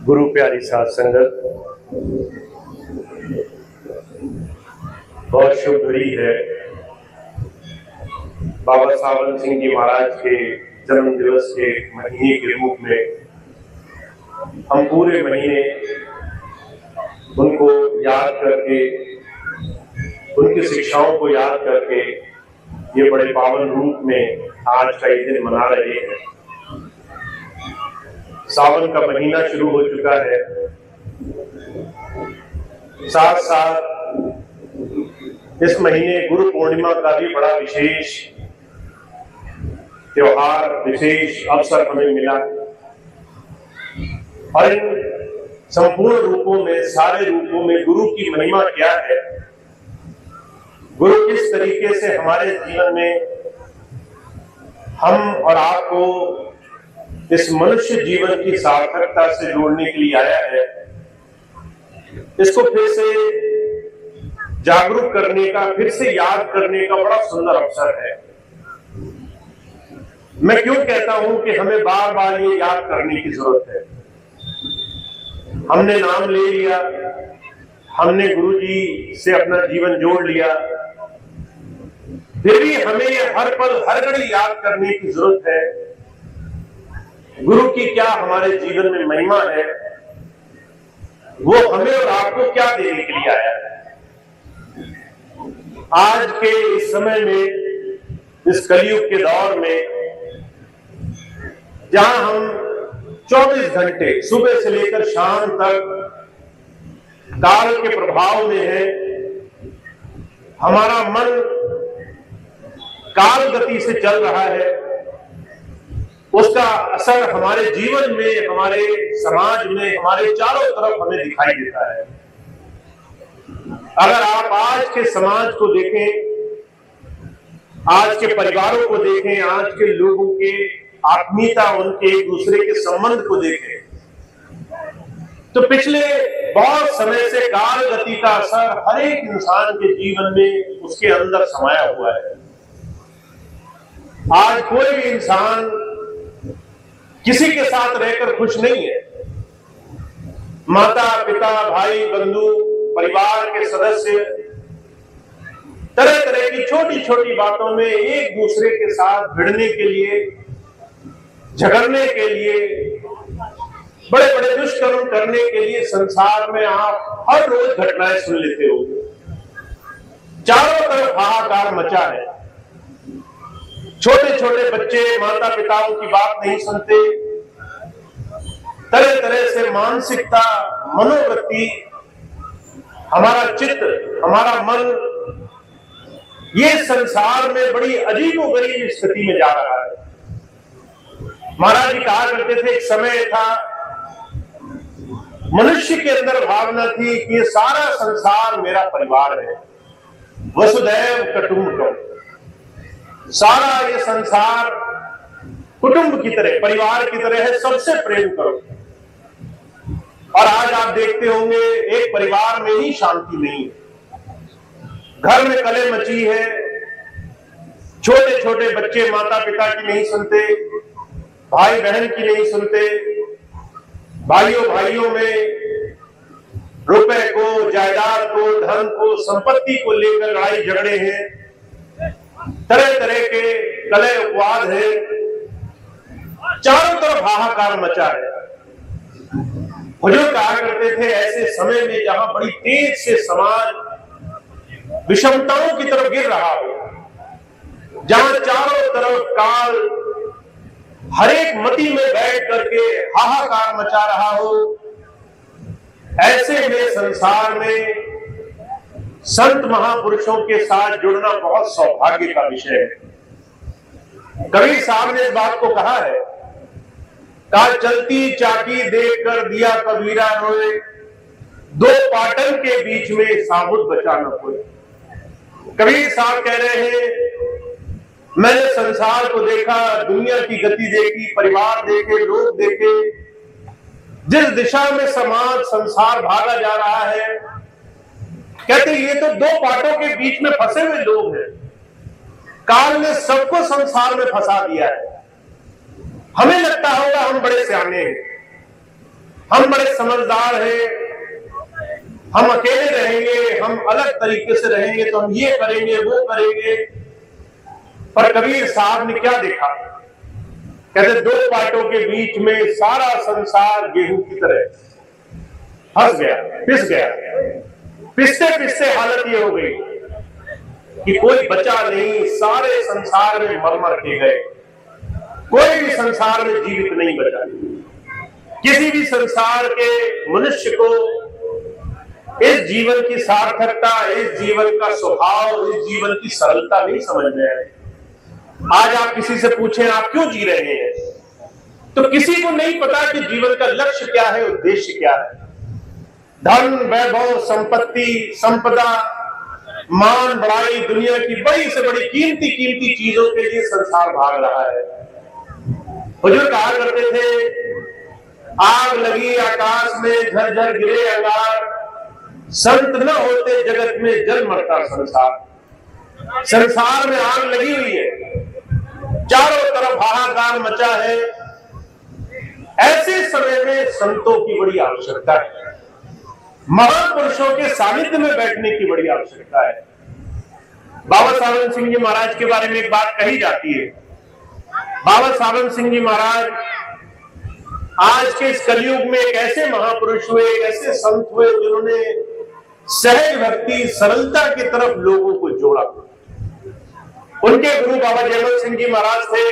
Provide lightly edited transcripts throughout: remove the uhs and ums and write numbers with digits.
गुरु प्यारी साध संगत, बहुत शुभ घड़ी है। बाबा सावन सिंह जी महाराज के जन्म दिवस के महीने के रूप में हम पूरे महीने उनको याद करके, उनकी शिक्षाओं को याद करके ये बड़े पावन रूप में आज का ये दिन मना रहे हैं। सावन का महीना शुरू हो चुका है, साथ साथ इस महीने गुरु पूर्णिमा का भी बड़ा विशेष त्योहार, विशेष अवसर हमें मिला और इन संपूर्ण रूपों में, सारे रूपों में गुरु की महिमा क्या है, गुरु किस तरीके से हमारे जीवन में हम और आपको इस मनुष्य जीवन की सार्थकता से जोड़ने के लिए आया है, इसको फिर से जागरूक करने का, फिर से याद करने का बड़ा सुंदर अवसर है। मैं क्यों कहता हूं कि हमें बार बार ये याद करने की जरूरत है। हमने नाम ले लिया, हमने गुरु जी से अपना जीवन जोड़ लिया, फिर भी हमें हर पल हर घड़ी याद करने की जरूरत है गुरु की क्या हमारे जीवन में महिमा है, वो हमें और आपको क्या देने के लिए आया है। आज के इस समय में, इस कलयुग के दौर में, जहां हम 24 घंटे सुबह से लेकर शाम तक काल के प्रभाव में है, हमारा मन काल गति से चल रहा है, उसका असर हमारे जीवन में, हमारे समाज में, हमारे चारों तरफ हमें दिखाई देता है। अगर आप आज के समाज को देखें, आज के परिवारों को देखें, आज के लोगों के आत्मीयता, उनके एक दूसरे के संबंध को देखें, तो पिछले बहुत समय से काल गति का असर हर एक इंसान के जीवन में उसके अंदर समाया हुआ है। आज कोई भी इंसान किसी के साथ रहकर खुश नहीं है। माता पिता, भाई बंधु, परिवार के सदस्य तरह तरह की छोटी छोटी बातों में एक दूसरे के साथ भिड़ने के लिए, झगड़ने के लिए, बड़े बड़े दुष्कर्म करने के लिए संसार में आप हर रोज घटनाएं सुन लेते हो। चारों तरफ हाहाकार मचा है। छोटे छोटे बच्चे माता पिताओं की बात नहीं सुनते। तरह तरह से मानसिकता, मनोवृत्ति, हमारा चित्त, हमारा मन, ये संसार में बड़ी अजीबोगरीब स्थिति में जा रहा है। महाराज जी कहा करते थे, एक समय था मनुष्य के अंदर भावना थी कि ये सारा संसार मेरा परिवार है, वसुधैव कुटुंबकम। सारा ये संसार कुटुंब की तरह, परिवार की तरह है, सबसे प्रेम करो। और आज आप देखते होंगे एक परिवार में ही शांति नहीं है, घर में कलह मची है। छोटे छोटे बच्चे माता पिता की नहीं सुनते, भाई बहन की नहीं सुनते, भाइयों भाइयों में रुपए को, जायदाद को, धन को, संपत्ति को लेकर लड़ाई झगड़े हैं, तरह तरह के कलह उपवाद है, चारों तरफ हाहाकार मचा है। हुजूर कहा करते थे, ऐसे समय में जहां बड़ी तेज से समाज विषमताओं की तरफ गिर रहा हो, जहां चारों तरफ काल हर एक मति में बैठ करके हाहाकार मचा रहा हो, ऐसे में संसार में संत महापुरुषों के साथ जुड़ना बहुत सौभाग्य का विषय है। कबीर साहब ने इस बात को कहा है, कहा चलती चाकी देख कर दिया कबीरा रोए, दो पाटन के बीच में साबुत बचा न कोई। कबीर साहब कह रहे हैं, मैंने संसार को देखा, दुनिया की गति देखी, परिवार देखे, लोग देखे, जिस दिशा में समाज संसार भागा जा रहा है, कहते ये तो दो पाटों के बीच में फंसे हुए लोग हैं। काल ने सबको संसार में फंसा दिया है। हमें लगता होगा हम बड़े सियाने हैं, हम बड़े समझदार हैं, हम अकेले रहेंगे, हम अलग तरीके से रहेंगे तो हम ये करेंगे वो करेंगे। पर कबीर साहब ने क्या देखा? कहते दो पाटों के बीच में सारा संसार गेहूं की तरह फंस गया, पिस गया। पिसते पिसते हालत ये हो गई कि कोई बचा नहीं, सारे संसार में मर मर के गए, कोई भी संसार में जीवित नहीं बचा। किसी भी संसार के मनुष्य को इस जीवन की सार्थकता, इस जीवन का स्वभाव, इस जीवन की सरलता नहीं समझ में आए। आज आप किसी से पूछें आप क्यों जी रहे हैं, तो किसी को नहीं पता कि जीवन का लक्ष्य क्या है, उद्देश्य क्या है। धन, वैभव, संपत्ति, संपदा, मान, बड़ाई, दुनिया की बड़ी से बड़ी कीमती कीमती चीजों के लिए संसार भाग रहा है। हुजूर कहा करते थे, आग लगी आकाश में, झरझर गिरे अंगार, संत न होते जगत में जल मरता संसार। संसार में आग लगी हुई है, चारों तरफ हाहाकार मचा है। ऐसे समय में संतों की बड़ी आवश्यकता है, महापुरुषों के सानिध्य में बैठने की बड़ी आवश्यकता है। बाबा सावन सिंह जी महाराज के बारे में एक बात कही जाती है। बाबा सावन सिंह जी महाराज आज के इस कलयुग में एक ऐसे महापुरुष हुए, एक ऐसे संत हुए जिन्होंने सहज भक्ति, सरलता की तरफ लोगों को जोड़ा। उनके गुरु बाबा जयमल सिंह जी महाराज थे,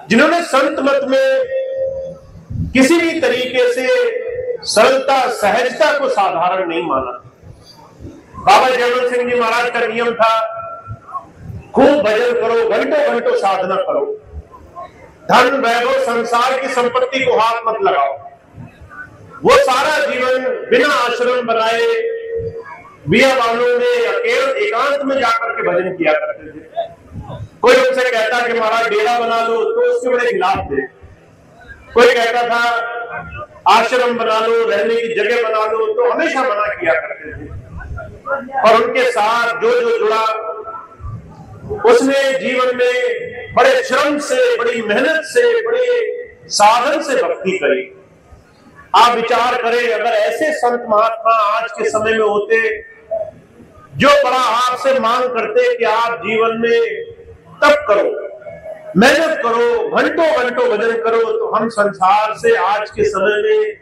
जिन्होंने संत मत में किसी भी तरीके से सरलता, सहजता को साधारण नहीं माना। बाबा जयमल सिंह जी महाराज का नियम था, खूब भजन करो, घंटों घंटों साधना करो, धन, वैभव, संसार की संपत्ति को हाथ मत लगाओ। वो सारा जीवन बिना आश्रम बनाए बियाबानों में अकेले एकांत में जाकर के भजन किया करते थे। कोई उनसे कहता कि महाराज डेरा बना लो, तो उसके बड़े खिलाफ थे। कोई कहता था आश्रम बना लो, रहने की जगह बना लो, तो हमेशा मना किया करते थे। और उनके साथ जो जो जुड़ा, उसने जीवन में बड़े श्रम से, बड़ी मेहनत से, बड़े साधन से भक्ति करी। आप विचार करें, अगर ऐसे संत महात्मा आज के समय में होते जो बड़ा आपसे मांग करते कि आप जीवन में तप करो, मेहनत करो, घंटों घंटों भजन करो, तो हम संसार से आज के समय में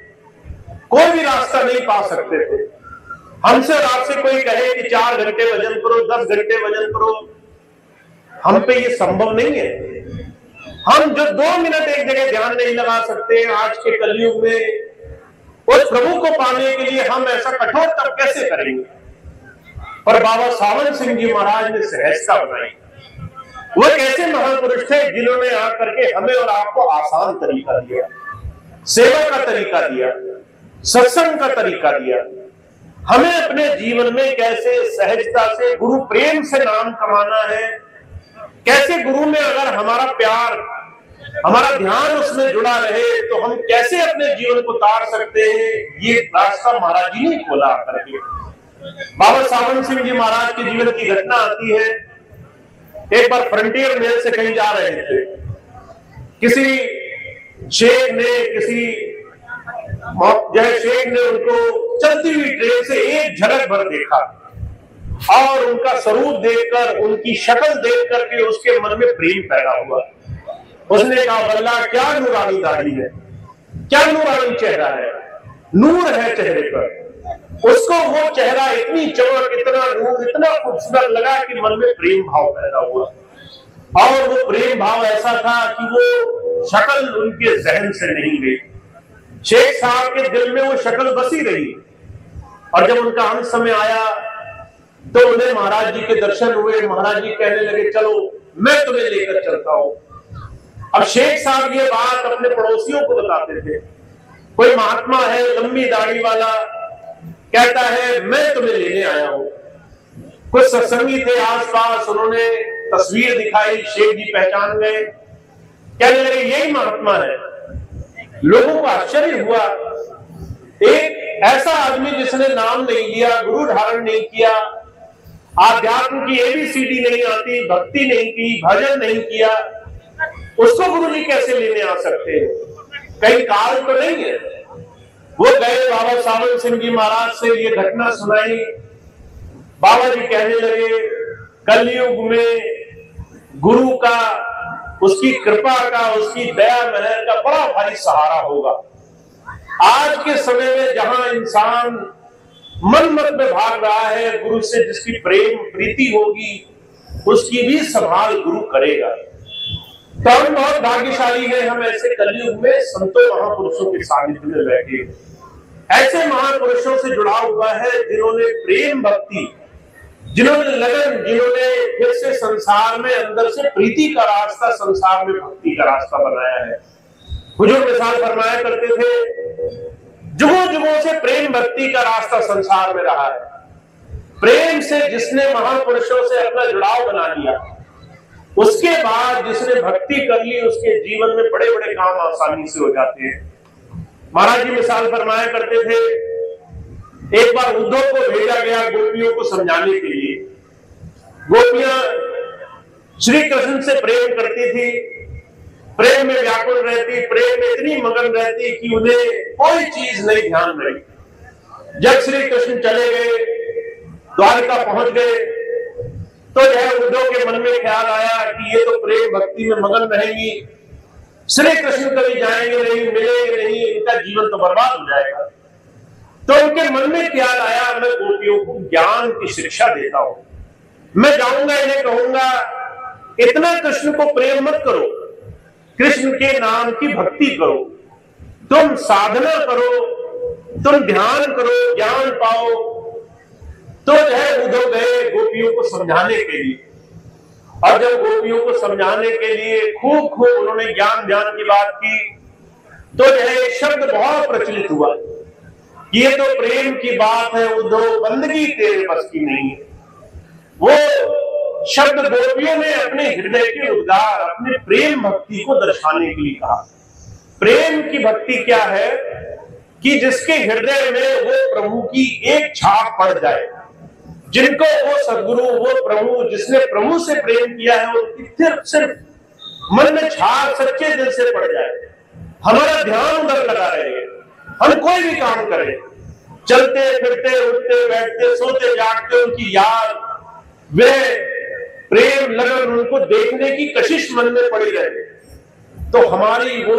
कोई भी रास्ता नहीं पा सकते थे। हमसे और आपसे कोई कहे कि 4 घंटे भजन करो, 10 घंटे भजन करो, हम पे ये संभव नहीं है। हम जो 2 मिनट एक जगह ध्यान नहीं लगा सकते आज के कलयुग में, उस प्रभु को पाने के लिए हम ऐसा कठोर तप कैसे करेंगे? पर बाबा सावन सिंह जी महाराज ने सहजता बनाई। वो कैसे महापुरुष थे जिन्होंने आकर के हमें और आपको आसान तरीका दिया, सेवा का तरीका दिया, सत्संग का तरीका दिया। हमें अपने जीवन में कैसे सहजता से गुरु प्रेम से नाम कमाना है, कैसे गुरु में अगर हमारा प्यार, हमारा ध्यान उसमें जुड़ा रहे तो हम कैसे अपने जीवन को तार सकते हैं, ये रास्ता महाराज जी ने खोला करके। बाबा सावन सिंह जी महाराज के जीवन की घटना आती है। एक बार फ्रंटियर मेल से कहीं जा रहे थे, किसी शेख ने, किसी जय शेख ने उनको चलती हुई ट्रेन से एक झलक भर देखा और उनका स्वरूप देखकर, उनकी शक्ल देख करके उसके मन में प्रेम पैदा हुआ। उसने कहा, अल्लाह क्या नूरानी दाढ़ी है, क्या नूरानी चेहरा है, नूर है चेहरे पर। उसको वो चेहरा इतनी चमक, इतना नूर, इतना खूबसूरत लगा कि मन में प्रेम भाव पैदा हुआ। और वो प्रेम भाव ऐसा था कि वो शक्ल उनके जहन से नहीं गई। शेख साहब के दिल में वो शक्ल बसी रही। और जब उनका अंत समय आया तो उन्हें महाराज जी के दर्शन हुए। महाराज जी कहने लगे, चलो मैं तुम्हें लेकर चलता हूं। अब शेख साहब ये बात अपने पड़ोसियों को बताते थे। कोई महात्मा है लंबी दाढ़ी वाला, कहता है मैं तुम्हें लेने आया हूं। कुछ सत्संगी थे आसपास, उन्होंने तस्वीर दिखाई, शेख जी पहचान गए, कहने लगे यही महात्मा है। लोगों को आश्चर्य हुआ, एक ऐसा आदमी जिसने नाम नहीं लिया, गुरु धारण नहीं किया, आध्यात्म की ABCD नहीं आती, भक्ति नहीं की, भजन नहीं किया, उसको गुरु जी कैसे लेने आ सकते हैं? कहीं काल तो नहीं है। वो गए बाबा सावन सिंह जी महाराज से ये घटना सुनाई। बाबा जी कहने लगे कलयुग में गुरु का, उसकी कृपा का, उसकी दया मेहर का बड़ा भारी सहारा होगा। आज के समय में जहां इंसान मन मत में भाग रहा है, गुरु से जिसकी प्रेम प्रीति होगी उसकी भी संभाल गुरु करेगा। तो हम बहुत भाग्यशाली हैं, हम ऐसे कलयुग में संतों महापुरुषों के सानिध्य में बैठे, ऐसे महापुरुषों से जुड़ा हुआ है जिन्होंने प्रेम भक्ति, जिन्होंने लगन, जिन्होंने फिर से संसार में अंदर से प्रीति का रास्ता, संसार में भक्ति का रास्ता बनाया है। हुजूर मिसाल फरमाया करते थे, जुगों जुगों से प्रेम भक्ति का रास्ता संसार में रहा है। प्रेम से जिसने महापुरुषों से अपना जुड़ाव बना लिया, उसके बाद जिसने भक्ति कर ली, उसके जीवन में बड़े बड़े काम आसानी से हो जाते हैं। महाराज जी मिसाल फरमाया करते थे, एक बार उद्धव को भेजा गया गोपियों को समझाने के लिए। गोपियां श्री कृष्ण से प्रेम करती थी, प्रेम में व्याकुल रहती, प्रेम में इतनी मगन रहती कि उन्हें कोई चीज नहीं ध्यान रही। जब श्री कृष्ण चले गए, द्वारका पहुंच गए, तो यह उद्धव के मन में ख्याल आया कि ये तो प्रेम भक्ति में मगन रहेंगी, श्री कृष्ण कभी जाएंगे नहीं, मिलेंगे नहीं, इनका जीवन तो बर्बाद हो जाएगा। तो उनके मन में ख्याल आया, मैं गोपियों को ज्ञान की शिक्षा देता हूं, मैं जाऊंगा, इन्हें कहूंगा इतना कृष्ण को प्रेम मत करो, कृष्ण के नाम की भक्ति करो, तुम साधना करो, तुम ध्यान करो, ज्ञान पाओ। तो जो है उद्धव गए गोपियों को समझाने के लिए, और जब गोपियों को समझाने के लिए खूब खूब उन्होंने ज्ञान ध्यान की बात की, तो जो है शब्द बहुत प्रचलित हुआ, ये तो प्रेम की बात है उद्धव, बंदगी तेरे बस की नहीं है। वो शब्द गोपियों ने अपने हृदय के उद्गार, अपने प्रेम भक्ति को दर्शाने के लिए कहा। प्रेम की भक्ति क्या है कि जिसके हृदय में वो प्रभु की एक छाप पड़ जाए, जिनको वो सदगुरु, वो प्रभु, जिसने प्रभु से प्रेम किया है, वो सिर्फ मन में छाप सच्चे दिल से पड़ जाए, हमारा ध्यान उधर लगा रहे, हम कोई भी काम करें, चलते फिरते, उठते बैठते, सोते जागते, उनकी याद, वह प्रेम लगन, उनको देखने की कशिश मन में पड़ी रहे, तो हमारी वो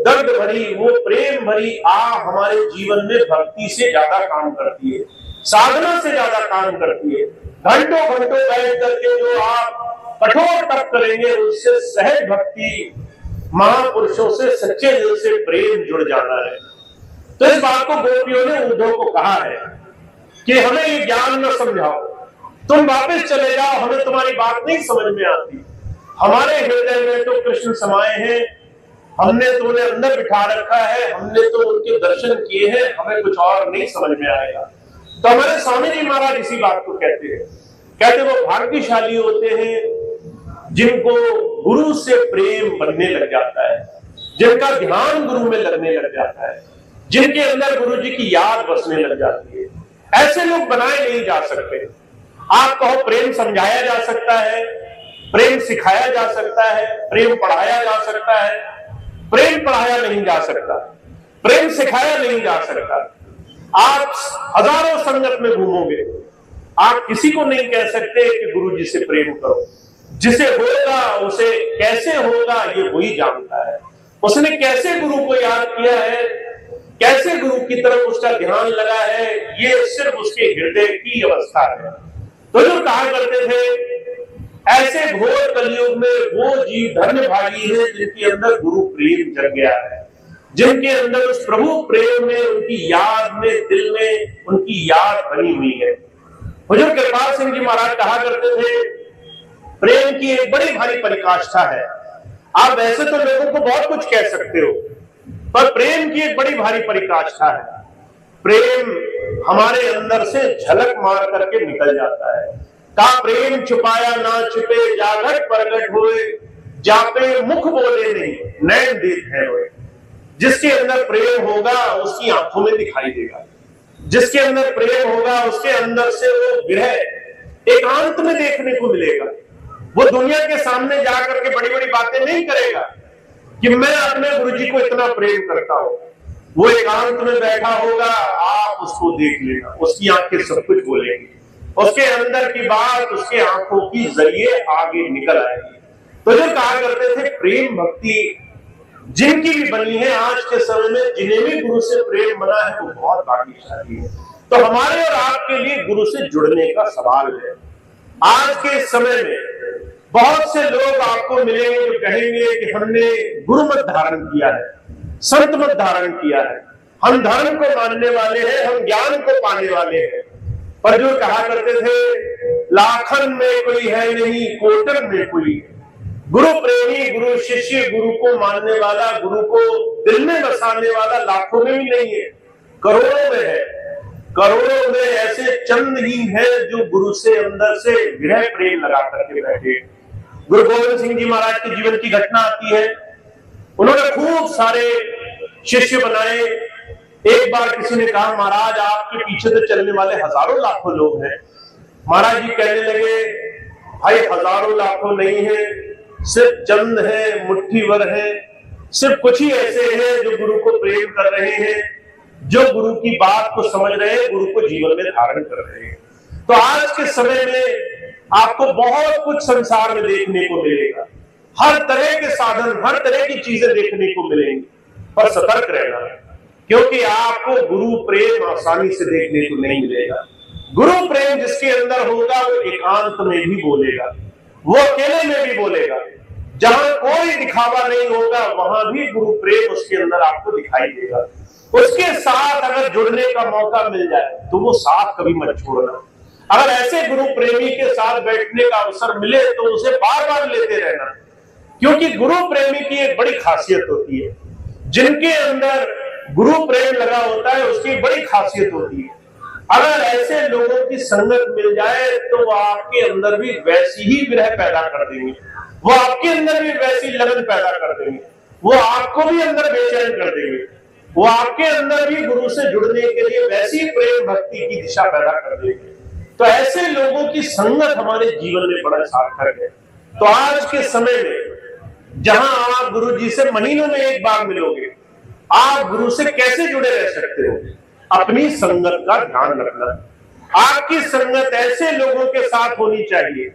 दर्द भरी, वो प्रेम भरी आह हमारे जीवन में भक्ति से ज्यादा काम करती है, साधना से ज्यादा काम करती है। घंटों घंटों बैठ करके जो आप कठोर तप करेंगे, उससे सहज भक्ति, महापुरुषों से सच्चे दिल से प्रेम जुड़ जाना है। तो इस बात को गोपियों ने उद्धव को कहा है कि हमें ये ज्ञान न समझाओ, तुम वापस चले जाओ, हमें तुम्हारी बात नहीं समझ में आती, हमारे हृदय में तो कृष्ण समाये हैं, हमने तो उन्हें अंदर बिठा रखा है, हमने तो उनके दर्शन किए हैं, हमें कुछ और नहीं समझ में आएगा। तो हमारे स्वामी जी महाराज इसी बात को कहते हैं, कहते वो भाग्यशाली होते हैं जिनको गुरु से प्रेम बनने लग जाता है, जिनका ध्यान गुरु में लगने लग जाता है, जिनके अंदर गुरु जी की याद बसने लग जाती है। ऐसे लोग बनाए नहीं जा सकते। आप कहो प्रेम समझाया जा सकता है, प्रेम सिखाया जा सकता है, प्रेम पढ़ाया जा सकता है, प्रेम पढ़ाया नहीं जा सकता, प्रेम सिखाया नहीं जा सकता। आप हजारों संगत में घूमोगे, आप किसी को नहीं कह सकते कि गुरु जी से प्रेम करो। जिसे होगा उसे कैसे होगा ये वही जानता है, उसने कैसे गुरु को याद किया है, कैसे गुरु की तरफ उसका ध्यान लगा है, ये सिर्फ उसके हृदय की अवस्था है। तो जो कहा करते थे, ऐसे घोर कलयुग में वो जीव धन्य भागी है जिनके अंदर गुरु प्रेम जग गया है, जिनके अंदर उस प्रभु प्रेम में, उनकी याद में, दिल में उनकी याद बनी हुई है। हुजूर कृपाल सिंह जी महाराज कहा करते थे, प्रेम की एक बड़ी भारी परिकाष्ठा है। आप वैसे तो लोगों को बहुत कुछ कह सकते हो, पर प्रेम की एक बड़ी भारी परिकाष्ठा है। प्रेम हमारे अंदर से झलक मार करके निकल जाता है। का प्रेम छुपाया ना छुपे, जागट प्रगट हुए, जापे मुख बोले नहीं, नैन देखे हुए। जिसके अंदर प्रेम होगा उसकी आंखों में दिखाई देगा, जिसके अंदर प्रेम होगा उसके अंदर से वो विरह एकांत में देखने को मिलेगा। वो दुनिया के सामने जाकर के बड़ी बड़ी बातें नहीं करेगा कि मैं अपने गुरु जी को इतना प्रेम करता हूं, वो एकांत में बैठा होगा, आप उसको देख लेना, उसकी आंखें सब कुछ बोलेंगी, उसके अंदर की बात उसके आंखों की जरिए आगे निकल आएगी। तो जो कहा करते थे प्रेम भक्ति जिनकी भी बनी है, आज के समय में जिन्हें भी गुरु से प्रेम बना है वो बहुत भाग्यशाली है। तो हमारे और आपके लिए गुरु से जुड़ने का सवाल है। आज के समय में बहुत से लोग आपको मिलेंगे जो कहेंगे कि हमने गुरु मत धारण किया है, संत मत धारण किया है, हम धर्म को मानने वाले हैं, हम ज्ञान को पाने वाले हैं। पर जो कहा करते थे लाखन में कोई है नहीं, कोटन में कोई है। गुरु प्रेमी, गुरु शिष्य, गुरु को मानने वाला, गुरु को दिल में बसाने वाला लाखों में भी नहीं है, करोड़ों में है। करोड़ों में ऐसे चंद ही हैं जो गुरु से अंदर से विरह प्रेम लगा करके बैठे। गुरु गोविंद सिंह जी महाराज के जीवन की घटना आती है। उन्होंने खूब सारे शिष्य बनाए। एक बार किसी ने कहा महाराज आपके पीछे तो चलने वाले हजारों लाखों लोग हैं। महाराज जी कहने लगे भाई हजारों लाखों नहीं है, सिर्फ चंद है, मुट्ठी भर है, सिर्फ कुछ ही ऐसे हैं जो गुरु को प्रेम कर रहे हैं, जो गुरु की बात को समझ रहे हैं, गुरु को जीवन में धारण कर रहे हैं। तो आज के समय में आपको बहुत कुछ संसार में देखने को मिलेगा, हर तरह के साधन, हर तरह की चीजें देखने को मिलेंगी, पर सतर्क रहना है, क्योंकि आपको गुरु प्रेम आसानी से देखने को नहीं मिलेगा। गुरु प्रेम जिसके अंदर होगा वो एकांत में भी बोलेगा, वो अकेले में भी बोलेगा। जहां कोई दिखावा नहीं होगा वहां भी गुरु प्रेम उसके अंदर आपको दिखाई देगा। उसके साथ अगर जुड़ने का मौका मिल जाए तो वो साथ कभी मत छोड़ना। अगर ऐसे गुरु प्रेमी के साथ बैठने का अवसर मिले तो उसे बार बार लेते रहना, क्योंकि गुरु प्रेमी की एक बड़ी खासियत होती है। जिनके अंदर गुरु प्रेम लगा होता है उसकी बड़ी खासियत होती है। अगर ऐसे लोगों की संगत मिल जाए तो वो आपके अंदर भी वैसी ही विरह पैदा कर देंगे, वो आपके अंदर भी वैसी लगन पैदा कर देंगे, वो आपको भी अंदर बेचैन कर देंगे, वो आपके अंदर भी गुरु से जुड़ने के लिए वैसी प्रेम भक्ति की दिशा पैदा कर देंगे। तो ऐसे लोगों की संगत हमारे जीवन में बड़ा सार्थक है। तो आज के समय में जहां आप गुरु जी से महीनों में एक बार मिलोगे, आप गुरु से कैसे जुड़े रह सकते हो? अपनी संगत का ध्यान रखना। आपकी संगत ऐसे लोगों के साथ होनी चाहिए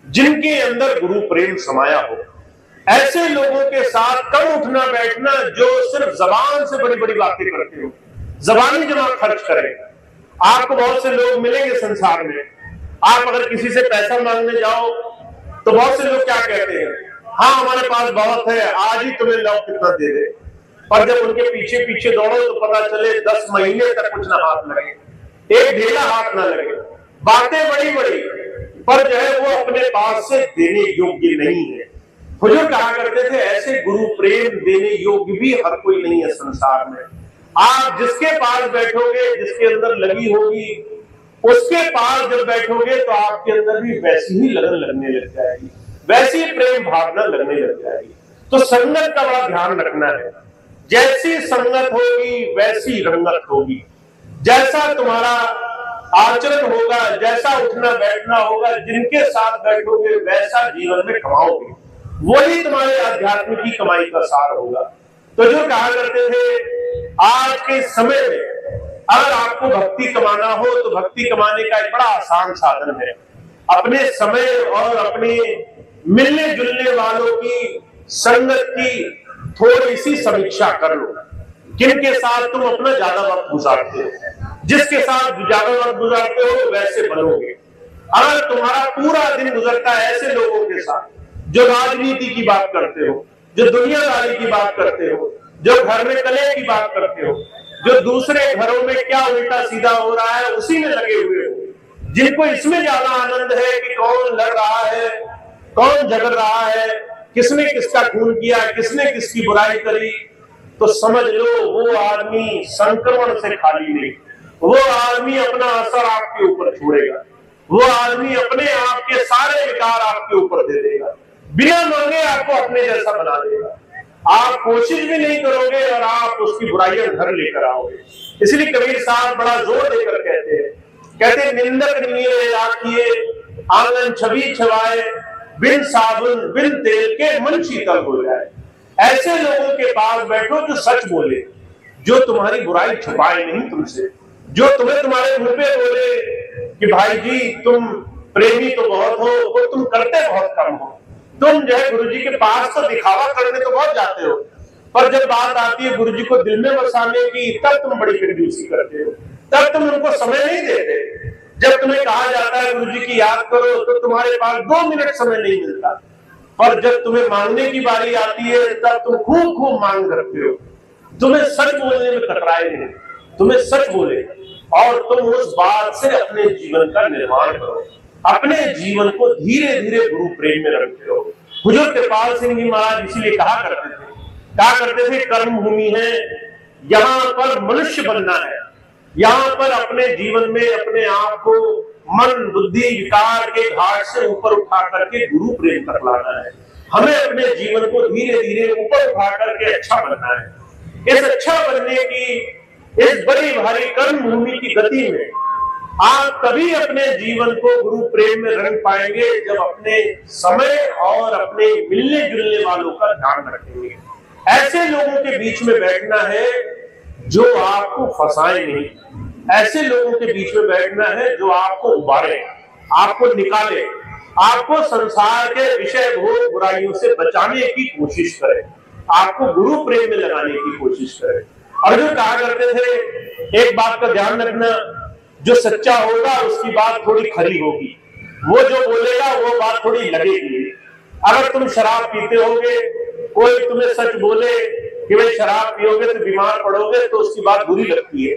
जिनके अंदर गुरु प्रेम समाया हो। ऐसे लोगों के साथ कम उठना बैठना जो सिर्फ जबान से बड़ी बड़ी बातें करते हो, जबानी जमा खर्च करें। आपको बहुत से लोग मिलेंगे संसार में, आप अगर किसी से पैसा मांगने जाओ तो बहुत से लोग क्या कहते हैं, हाँ हमारे पास बहुत है, आज ही तुम्हें लाओ कितना दे दे। पर जब उनके पीछे पीछे दौड़ो तो पता चले 10 महीने तक कुछ ना हाथ लगे, एक ढेला हाथ ना लगे। बातें बड़ी बड़ी, पर जो है वो अपने पास से देने योग्य नहीं है। हुजूर कहा करते थे ऐसे गुरु प्रेम देने योग्य भी हर कोई नहीं है संसार में। आप जिसके पास बैठोगे, जिसके अंदर लगी होगी, उसके पास जब बैठोगे तो आपके अंदर भी वैसी ही लगन लगने लग जाएगी, वैसी प्रेम भावना लगने लग जाएगी। तो संगत का बड़ा ध्यान रखना है। जैसी संगत होगी वैसी रंगत होगी, जैसा तुम्हारा आचरण होगा, जैसा उठना बैठना होगा, जिनके साथ बैठोगे वैसा जीवन में कमाओगे, वही तुम्हारे आध्यात्म की कमाई का सार होगा। तो जो कहा करते थे आज के समय में अगर आपको भक्ति कमाना हो तो भक्ति कमाने का एक बड़ा आसान साधन है। अपने समय और अपने मिलने जुलने वालों की संगत की थोड़ी सी समीक्षा कर लो। किनके साथ तुम अपना ज्यादा वक्त गुजारते हो, जिसके साथ ज्यादा वक्त गुजारते हो वैसे बनोगे। अगर तुम्हारा पूरा दिन गुजरता है ऐसे लोगों के साथ जो राजनीति की बात करते हो, जो दुनियादारी की बात करते हो, जो घर में कलह की बात करते हो, जो दूसरे घरों में क्या उल्टा सीधा हो रहा है उसी में लगे हुए हो, जिनको इसमें ज्यादा आनंद है कि कौन लड़ रहा है, कौन झगड़ रहा है, किसने किसका खून किया, किसने किसकी बुराई करी, तो समझ लो वो आदमी संक्रमण से खाली नहीं, वो आदमी अपना असर आपके ऊपर छोड़ेगा, वो आदमी अपने आप के सारे विकार आपके ऊपर दे देगा, बिना मांगे आपको अपने जैसा बना देगा। आप कोशिश भी नहीं करोगे और आप उसकी बुराइयां घर लेकर आओगे। इसलिए कबीर साहब बड़ा जोर देकर कहते निंदक नीरे राखिए आंगन छवि छवाए, बिन साबुन बिन तेल के मन शीतल हो जाए। ऐसे लोगों के पास बैठो जो सच बोले, जो तुम्हारी बुराई छुपाए नहीं तुमसे, जो तुम्हें तुम्हारे मुंह पे बोले कि भाई जी तुम प्रेमी तो बहुत हो, वो तुम करते बहुत कम हो। तुम जो है गुरु जी के पास तो दिखावा करने तो बहुत जाते हो, पर जब बात आती है गुरु जी को दिल में बसाने की, तब तुम बड़ी कंजूसी करते हो, तब तुम उनको समय नहीं देते। जब तुम्हें कहा जाता है गुरु जी की याद करो, तो तुम्हारे पास 2 मिनट समय नहीं मिलता, पर जब तुम्हें मांगने की बारी आती है, तब तुम खूब खूब मांग करते हो। तुम्हें सच बोलने में कतराए नहीं, तुम्हें सच बोले और तुम उस बात से अपने जीवन का निर्माण करो, अपने जीवन को धीरे धीरे गुरु प्रेम में रखते हो। हुजूर कृपाल सिंह जी महाराज इसीलिए कहा करते थे कर्म भूमि है, यहाँ पर मनुष्य बनना है, यहाँ पर अपने जीवन में अपने आप को मन बुद्धि विकार के घाट से ऊपर उठा करके गुरु प्रेम तक लाना है। हमें अपने जीवन को धीरे धीरे ऊपर उठा करके अच्छा बनना है। इस अच्छा बनने की इस बड़ी भारी कर्म भूमि की गति में आप तभी अपने जीवन को गुरु प्रेम में रंग पाएंगे, जब अपने समय और अपने मिलने जुलने वालों का ध्यान रखेंगे। ऐसे लोगों के बीच में बैठना है जो आपको फंसाए नहीं, ऐसे लोगों के बीच में बैठना है जो आपको उबारे, आपको निकाले, आपको संसार के विषय भोग बुराइयों से बचाने की कोशिश करे, आपको गुरु प्रेम में लगाने की कोशिश करे। अर्जुन कहा करते थे एक बात का ध्यान रखना, जो सच्चा होगा उसकी बात थोड़ी खरी होगी, वो जो बोलेगा वो बात थोड़ी लगेगी। अगर तुम शराब पीते होगे, कोई तुम्हें सच बोले कि भाई शराब पियोगे तो बीमार पड़ोगे, तो उसकी बात बुरी लगती है,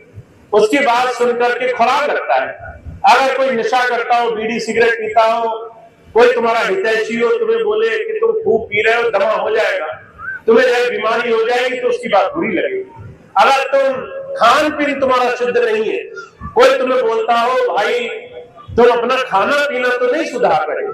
उसकी बात सुनकर के खराब लगता है। अगर कोई नशा करता हो, बीड़ी सिगरेट पीता हो, कोई तुम्हारा हितैषी हो, तुम्हें बोले कि तुम खूब पी रहे हो, दमा हो जाएगा, तुम्हें जब बीमारी हो जाएगी, तो उसकी बात बुरी लगेगी। अगर तुम खान पीन तुम्हारा शुद्ध नहीं है, कोई तुम्हें बोलता हो भाई तुम अपना खाना पीना तो नहीं सुधार रहे,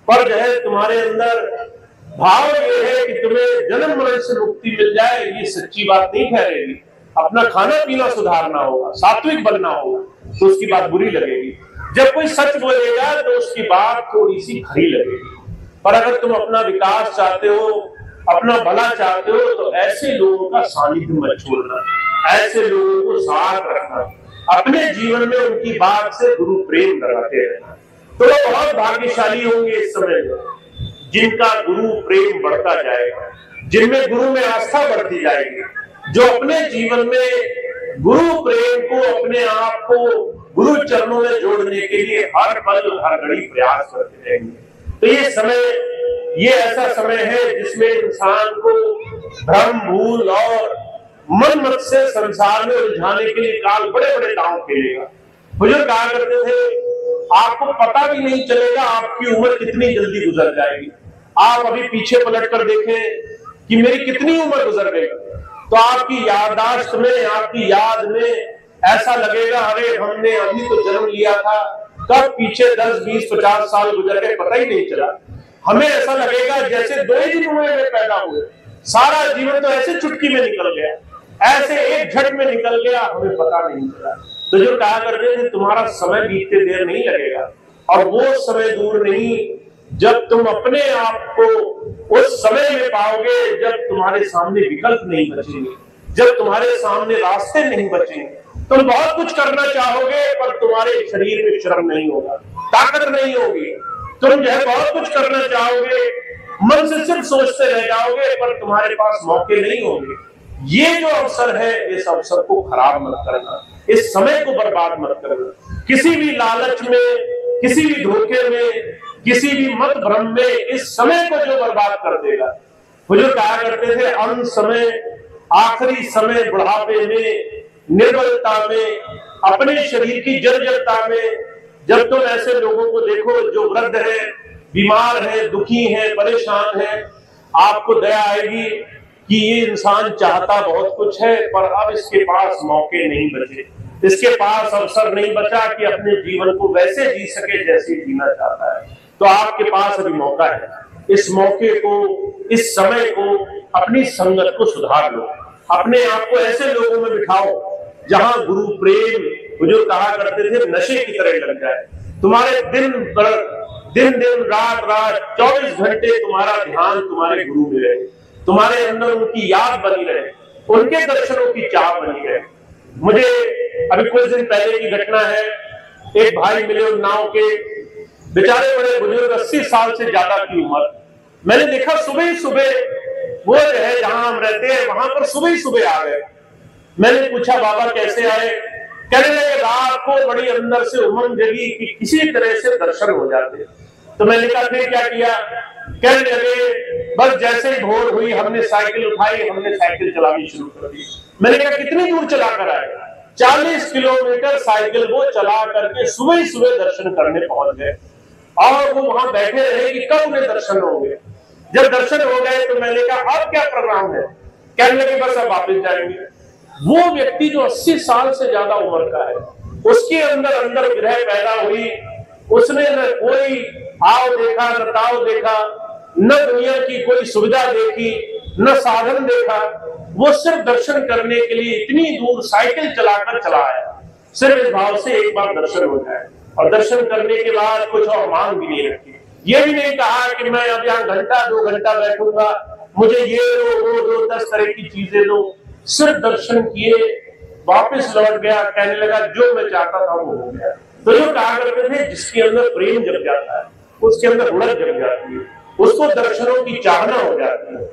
पर जो है तुम्हारे अंदर भाव ये है कि तुम्हें जन्म मरण से मुक्ति मिल जाए, ये सच्ची बात नहीं ठहरेगी। अपना खाना पीना सुधारना होगा, सात्विक बनना होगा, तो उसकी बात बुरी लगेगी। जब कोई सच बोलेगा तो उसकी बात थोड़ी सी खरी लगेगी। पर अगर तुम अपना विकास चाहते हो, अपना भला चाहते हो, तो ऐसे लोगों का सानिध्य मत छोड़ना, ऐसे लोगों को साथ रखना, अपने जीवन में उनकी बात से गुरु प्रेम लगाते रहना। तो वो बहुत भाग्यशाली होंगे इस समय में, जिनका गुरु प्रेम बढ़ता जाएगा, जिनमें गुरु में आस्था बढ़ती जाएगी, जो अपने जीवन में गुरु प्रेम को, अपने आप को गुरु चरणों में जोड़ने के लिए हर पल हर घड़ी प्रयास करते रहेंगे। तो ये समय, ये ऐसा समय है जिसमें इंसान को भ्रम भूल और मन मत से संसार में उलझाने के लिए काल बड़े बड़े दांव खेलेगा। हुजूर कहा करते थे आपको पता भी नहीं चलेगा आपकी उम्र कितनी जल्दी गुजर जाएगी। आप अभी पीछे पलट कर देखें कि मेरी कितनी उम्र गुजर गई, तो आपकी याददाश्त में, आपकी याद में ऐसा लगेगा अरे हमने अभी तो जन्म लिया था, कब पीछे 10, 20, 50 साल गुजर गए पता ही नहीं चला। हमें ऐसा लगेगा जैसे 2 ही दिन हुए में पैदा हुए, सारा जीवन तो ऐसे चुटकी में निकल गया, ऐसे एक झट में निकल गया, हमें पता नहीं चला। तो जो कहा करते थे तुम्हारा समय बीतते देर नहीं लगेगा, और वो समय दूर नहीं जब तुम अपने आप को उस समय में पाओगे जब तुम्हारे सामने विकल्प नहीं बचेंगे, जब तुम्हारे सामने रास्ते नहीं बचेंगे। तुम बहुत कुछ करना चाहोगे पर तुम्हारे शरीर में श्रम नहीं होगा, ताकत नहीं होगी। तुम जो है बहुत कुछ करना चाहोगे, मन से सिर्फ सोचते रह जाओगे, पर तुम्हारे पास मौके नहीं होंगे। ये जो अवसर है, इस अवसर को खराब मत करना, इस समय को बर्बाद मत करना। किसी भी लालच में, किसी भी धोखे में, किसी भी मत भ्रम में इस समय को जो बर्बाद कर देगा। हुजूर कहा करते थे अंत समय, आखिरी समय, बुढ़ापे में, निर्बलता में, अपने शरीर की जर्जरता में, जब तुम ऐसे लोगों को देखो जो वृद्ध है, बीमार है, दुखी है, परेशान है, आपको दया आएगी कि ये इंसान चाहता बहुत कुछ है पर अब इसके पास मौके नहीं बचे, इसके पास अवसर नहीं बचा कि अपने जीवन को वैसे जी सके जैसे जीना चाहता है। तो आपके पास अभी मौका है, इस मौके को, इस समय को, अपनी संगत को सुधार लो, अपने आप को ऐसे लोगों में बिठाओ जहां गुरु प्रेम, हुजूर कहा करते थे, नशे की तरह लग जाए। तुम्हारे दिन दिन रात रात 24 घंटे तुम्हारा ध्यान तुम्हारे गुरु में रहे, तुम्हारे अंदर उनकी याद बनी रहे, उनके दर्शनों की चाह बनी है। मुझे अभी कुछ दिन पहले की घटना है, एक भाई मिले उन्नाव के, बेचारे बड़े बुजुर्ग, 80 साल से ज्यादा की उम्र। मैंने देखा सुबह ही सुबह वो जो है जहां हम रहते हैं वहां पर सुबह ही सुबह आ गए। मैंने पूछा बाबा कैसे आए? कहने लगे रात को बड़ी अंदर से उमंग जगी कि किसी तरह से दर्शन हो जाते। तो मैंने कहा फिर क्या किया? कहने लगे बस जैसे ही भोर हुई हमने साइकिल उठाई, हमने साइकिल चलानी शुरू कर दी। मैंने कहा कितनी दूर चला कर आए? 40 किलोमीटर साइकिल वो चला करके सुबह ही सुबह दर्शन करने पहुंच गए। और वो वहां बैठे रहे कि कब उन्हें दर्शन होंगे। जब दर्शन हो गए तो मैंने कहा अब क्या प्रोग्राम है? कहने लगे बस अब वापस जाएंगे। वो व्यक्ति जो 80 साल से ज्यादा उम्र का है, उसके अंदर अंदर विरह पैदा हुई। उसने न कोई आओ देखा, न ताव देखा, न दुनिया की कोई सुविधा देखी, न साधन देखा। वो सिर्फ दर्शन करने के लिए इतनी दूर साइकिल चलाकर चला आया, सिर्फ इस भाव से एक बार दर्शन हो जाए। और दर्शन करने के बाद कुछ और मांग भी नहीं रखी। ये भी नहीं कहा कि मैं अब यहाँ घंटा 2 घंटा बैठूंगा, मुझे ये दो वो दो 10 तरह की चीजें दो। सिर्फ दर्शन किए, वापस लौट गया, कहने लगा जो मैं चाहता था वो हो गया। तो जो कहा करते थे जिसके अंदर प्रेम जग जाता है उसके अंदर उड़द जग जाती है, उसको दर्शनों की चाहना हो जाती है।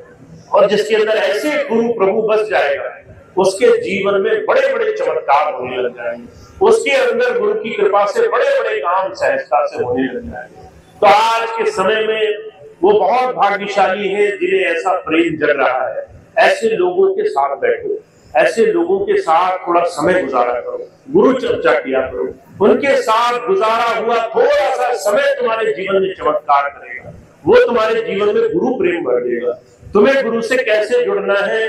और जिसके अंदर ऐसे गुरु प्रभु बस जाएगा उसके जीवन में बड़े बड़े चमत्कार होने लग जाएंगे। उसके अंदर गुरु की कृपा से बड़े बड़े काम सहजता से होने लग जाएंगे। तो आज के समय में वो बहुत भाग्यशाली है जिन्हें ऐसा प्रेम जग रहा है। ऐसे लोगों के साथ बैठो, ऐसे लोगों के साथ थोड़ा समय गुजारा करो, गुरु चर्चा किया करो। उनके साथ गुजारा हुआ थोड़ा सा समय तुम्हारे जीवन में चमत्कार करेगा। वो तुम्हारे जीवन में गुरु प्रेम बढ़ देगा। तुम्हें गुरु से कैसे जुड़ना है,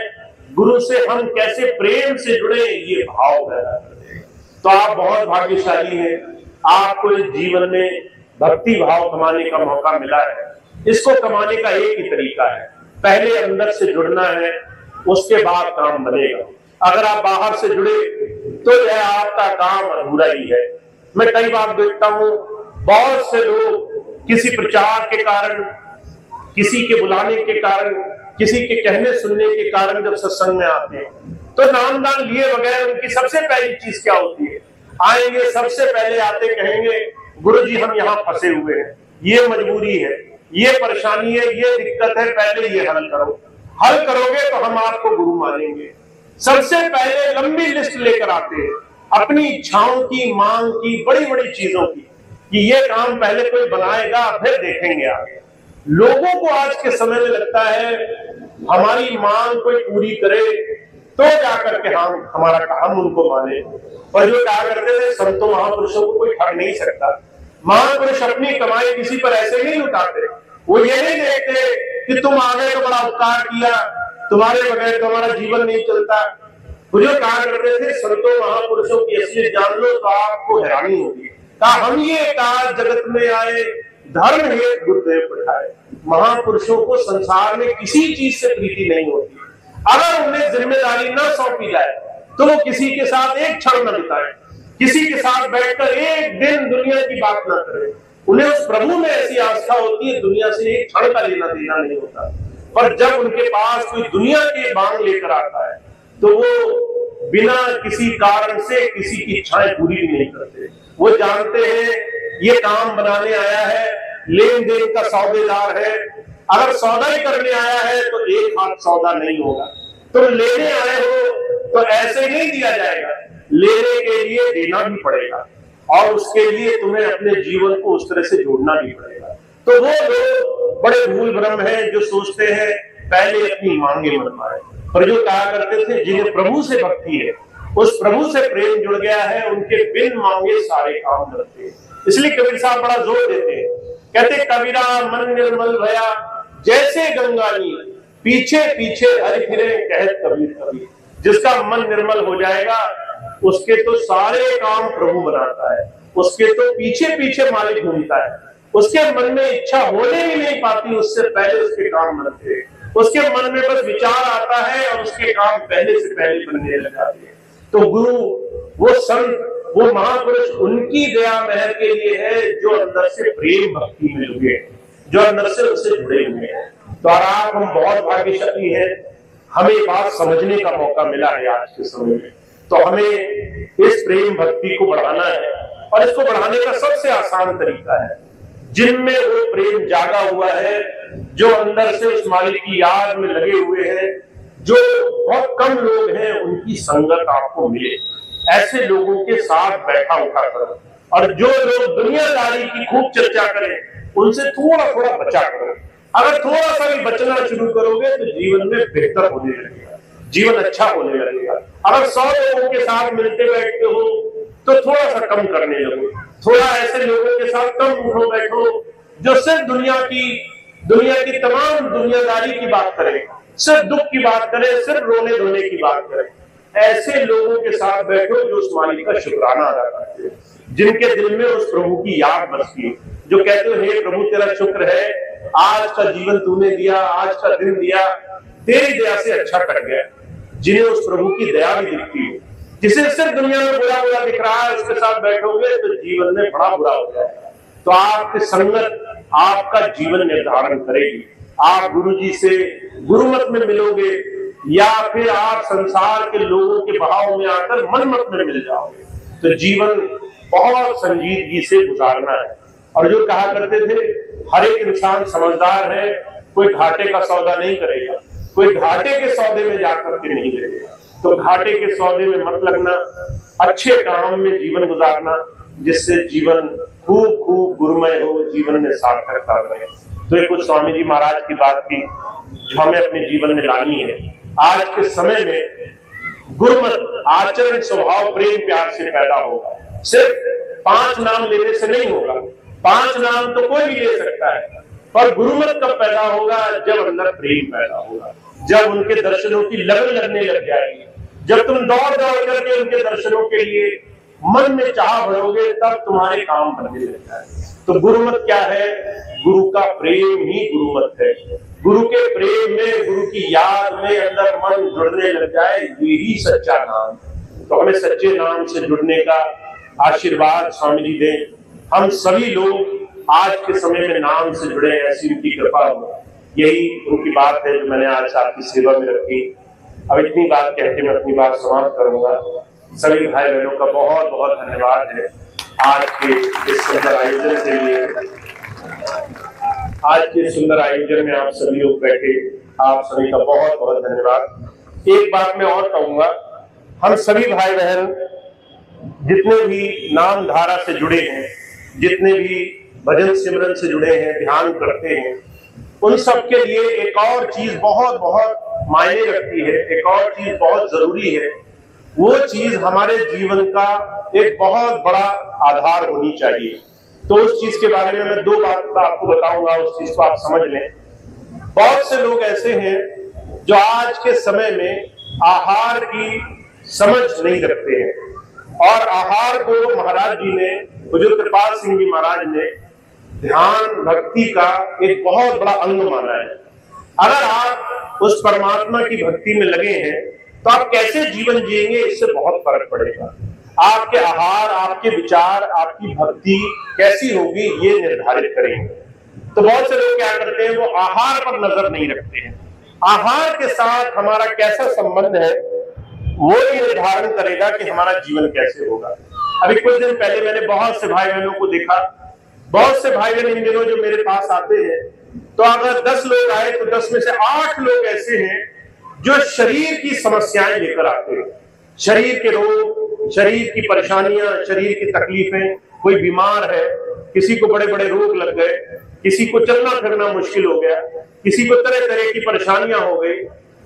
गुरु से हम कैसे प्रेम से जुड़े, ये भाव पैदा कर देगा। तो आप बहुत भाग्यशाली हैं, आपको इस जीवन में भक्ति भाव कमाने का मौका मिला है। इसको कमाने का एक ही तरीका है, पहले अंदर से जुड़ना है, उसके बाद काम बनेगा। अगर आप बाहर से जुड़े तो यह आपका काम अधूरा ही है। मैं कई बार देखता हूं बहुत से लोग किसी प्रचार के कारण, किसी के बुलाने के कारण, किसी के कहने सुनने के कारण जब सत्संग में आते हैं तो नामदान लिए बगैर उनकी सबसे पहली चीज क्या होती है? आएंगे सबसे पहले आते कहेंगे गुरुजी हम यहाँ फंसे हुए हैं, ये मजबूरी है, ये परेशानी है, ये दिक्कत है, पहले ये हल करो। हल करोगे तो हम आपको गुरु मानेंगे। सबसे पहले लंबी लिस्ट लेकर आते हैं अपनी इच्छाओं की, मांग की, बड़ी बड़ी चीजों की, कि ये काम पहले कोई बनाएगा फिर देखेंगे आगे। लोगों को आज के समय में लगता है हमारी मांग कोई पूरी करे तो जाकर के हम उनको माने। और जो कहा करते थे संतों महापुरुषों को कोई ठग नहीं सकता। महापुरुष अपनी कमाई किसी पर ऐसे नहीं उठाते। वो ये नहीं देखते कि तुम आगे तो बड़ा उपकार किया, तुम्हारे बगैर तो हमारा जीवन नहीं चलता। वो जो कहा करते थे संतों महापुरुषों की असलियत जान लो तो आपको हैरानी होगी। कहा हम ये काज जगत में आए, धर्म हेतु गुरुदेव पठाए। महापुरुषों को संसार में किसी चीज से प्रीति नहीं होती। अगर उन्हें जिम्मेदारी न सौंपी जाए तो वो किसी के साथ एक क्षण न बिताए, किसी के साथ बैठकर एक दिन दुनिया की बात न करे। उन्हें उस प्रभु में ऐसी आस्था होती है, दुनिया से एक क्षण का लेना देना नहीं होता। पर जब उनके पास कोई दुनिया की मांग लेकर आता है तो वो बिना किसी कारण से किसी की इच्छाएं पूरी भी नहीं करते। वो जानते हैं ये काम बनाने आया है, लेन देन का सौदेदार है। अगर सौदा ही करने आया है तो एक हाथ सौदा नहीं होगा। तुम लेने आए हो तो ऐसे नहीं दिया जाएगा, लेने के लिए देना भी पड़ेगा और उसके लिए तुम्हें अपने जीवन को उस तरह से जोड़ना भी पड़ेगा। तो वो लोग बड़े भूल भ्रम है जो सोचते हैं पहले अपनी मांगे मनवाए। पर जो कहा करते थे जिन्हें प्रभु से भक्ति है, उस प्रभु से प्रेम जुड़ गया है, उनके बिन मांगे सारे काम करते हैं। इसलिए कबीर साहब बड़ा जोर देते हैं, कहते कबीरा मन निर्मल भया जैसे गंगा नी, पीछे पीछे हरि फिरे कहत कबीर कबीर। जिसका मन निर्मल हो जाएगा उसके तो सारे काम प्रभु बनाता है, उसके तो पीछे पीछे मालिक घूमता है। उसके मन में इच्छा होने ही नहीं पाती, उससे पहले उसके काम बनते हैं। उसके मन में बस विचार आता है और उसके काम पहले से पहले बनने लग जाते हैं। तो गुरु, वो संत, वो महापुरुष उनकी दया मेहर के लिए है जो अंदर से प्रेम भक्ति में जुड़े, जो अंदर से उससे जुड़े हुए हैं। तो आप हम बहुत भाग्यशाली हैं हमें बात समझने का मौका मिला है आज के समय में। तो हमें इस प्रेम भक्ति को बढ़ाना है, और इसको बढ़ाने का सबसे आसान तरीका है जिनमें वो प्रेम जागा हुआ है, जो अंदर से उस मालिक की याद में लगे हुए हैं, जो बहुत कम लोग हैं उनकी संगत आपको मिले। ऐसे लोगों के साथ बैठा उठा करो, और जो लोग दुनियादारी की खूब चर्चा करें उनसे थोड़ा थोड़ा बचा करो। अगर थोड़ा सा भी बचना शुरू करोगे तो जीवन में बेहतर होने लगेगा, जीवन अच्छा होने लगेगा। अगर 100 लोगों के साथ मिलते बैठते हो तो थोड़ा सा कम करने लगो, थोड़ा ऐसे लोगों के साथ कम उठो बैठो जो सिर्फ दुनिया की तमाम दुनियादारी की बात करें, सिर्फ दुख की बात करें, सिर्फ रोने धोने की बात करें। ऐसे लोगों के साथ बैठो जो उस मालिक का शुक्राना अदा करते हैं, जिनके दिल में उस प्रभु की याद बसती है, जो कहते हो हे प्रभु तेरा शुक्र है, आज का जीवन तूने दिया, आज का दिन दिया, तेरी दया से अच्छा कर गया। जिन्हें उस प्रभु की दया भी दिखती है, जिसे सिर्फ दुनिया में बुरा बुरा दिख रहा है, उसके साथ बैठोगे तो जीवन में बड़ा बुरा हो जाएगा। तो आपकी संगत आपका जीवन निर्धारण करेगी। आप गुरुजी से गुरुमत में मिलोगे या फिर आप संसार के लोगों के बहाव में आकर मनमत में मिल जाओगे। तो जीवन बहुत संजीदगी से गुजारना है। और जो कहा करते थे हर एक इंसान समझदार है, कोई घाटे का सौदा नहीं करेगा, कोई घाटे के सौदे में जाकर के नहीं करेगा। तो घाटे के सौदे में मत लगना, अच्छे काम में जीवन गुजारना, जिससे जीवन खूब खूब गुरुमय हो, जीवन में सार्थकता रहे। तो ये कुछ स्वामी जी महाराज की बात थी जो हमें अपने जीवन में लानी है। आज के समय में गुरुमत आचरण स्वभाव प्रेम प्यार से पैदा होगा। सिर्फ 5 नाम लेने से नहीं होगा, 5 नाम तो कोई भी ले सकता है, पर गुरुमत कब पैदा होगा? जब अंदर प्रेम पैदा होगा, जब उनके दर्शनों की लगन लगने लग जाएगी, जब तुम दौड़ दौड़ करके उनके दर्शनों के लिए मन में चाह भरोगे, तब तुम्हारे काम बनने लग जाएंगे। तो गुरुमत क्या है? गुरु का प्रेम ही गुरुमत है। गुरु के प्रेम में, गुरु की याद में अंदर मन जुड़ने लग जाए, यही सच्चा नाम है। तो हमें सच्चे नाम से जुड़ने का आशीर्वाद स्वामी जी दें। हम सभी लोग आज के समय में नाम से जुड़े, ऐसी उनकी कृपा हो। यही उनकी बात है जो मैंने आज आपकी सेवा में रखी। अब इतनी बात कहकर मैं अपनी बात समाप्त करूंगा। सभी भाई बहनों का बहुत बहुत धन्यवाद है आज के इस सुंदर आयोजन के लिए। आज के सुंदर आयोजन में आप सभी लोग बैठे, आप सभी का बहुत बहुत धन्यवाद। एक बात मैं और कहूंगा, हम सभी भाई बहन जितने भी नाम धारा से जुड़े हैं, जितने भी भजन सिमरन से जुड़े हैं, ध्यान करते हैं, उन सब के लिए एक और चीज बहुत बहुत मायने रखती है, एक और चीज बहुत जरूरी है। वो चीज हमारे जीवन का एक बहुत बड़ा आधार होनी चाहिए। तो उस चीज के बारे में मैं 2 बात आपको बताऊंगा, उस चीज को आप समझ लें। बहुत से लोग ऐसे हैं जो आज के समय में आहार की समझ नहीं रखते हैं, और आहार को महाराज जी ने, हुजूर कृपाल सिंह जी महाराज ने ध्यान भक्ति का एक बहुत बड़ा अंग माना है। अगर आप उस परमात्मा की भक्ति में लगे हैं तो आप कैसे जीवन जिएंगे, इससे बहुत फर्क पड़ेगा। आपके आहार, आपके विचार, आपकी भक्ति कैसी होगी, ये निर्धारित करेंगे। तो बहुत से लोग क्या करते हैं, वो आहार पर नजर नहीं रखते हैं। आहार के साथ हमारा कैसा संबंध है वो ही निर्धारण करेगा कि हमारा जीवन कैसे होगा। अभी कुछ दिन पहले मैंने बहुत से भाई बहनों को देखा, बहुत से भाई बहन इन दिनों जो मेरे पास आते हैं, तो अगर 10 लोग आए तो 10 में से 8 लोग ऐसे हैं जो शरीर की समस्याएं लेकर आते हैं। शरीर के रोग, शरीर की परेशानियां, शरीर की तकलीफें। कोई बीमार है, किसी को बड़े बड़े रोग लग गए, किसी को चलना फिरना मुश्किल हो गया, किसी को तरह तरह की परेशानियां हो गई।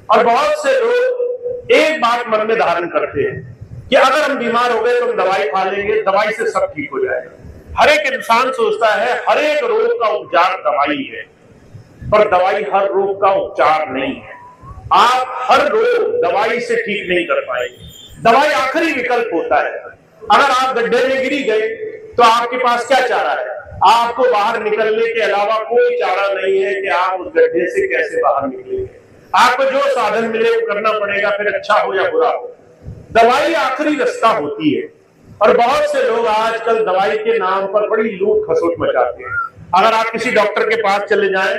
और बहुत से लोग एक बात मन में धारण करते हैं कि अगर हम बीमार हो गए तो हम दवाई खा लेंगे, दवाई से सब ठीक हो जाएगा। हर एक इंसान सोचता है हर एक रोग का उपचार दवाई है, पर दवाई हर रोग का उपचार नहीं है। आप हर रोग दवाई से ठीक नहीं कर पाएंगे। दवाई आखिरी विकल्प होता है। अगर आप गड्ढे में गिरी गए तो आपके पास क्या चारा है? आपको बाहर निकलने के अलावा कोई चारा नहीं है कि आप उस गड्ढे से कैसे बाहर निकलेंगे। आपको जो साधन मिले वो करना पड़ेगा, फिर अच्छा हो या बुरा हो। दवाई आखिरी रास्ता होती है। और बहुत से लोग आजकल दवाई के नाम पर बड़ी लूट खसोट मचाते हैं। अगर आप किसी डॉक्टर के पास चले जाएं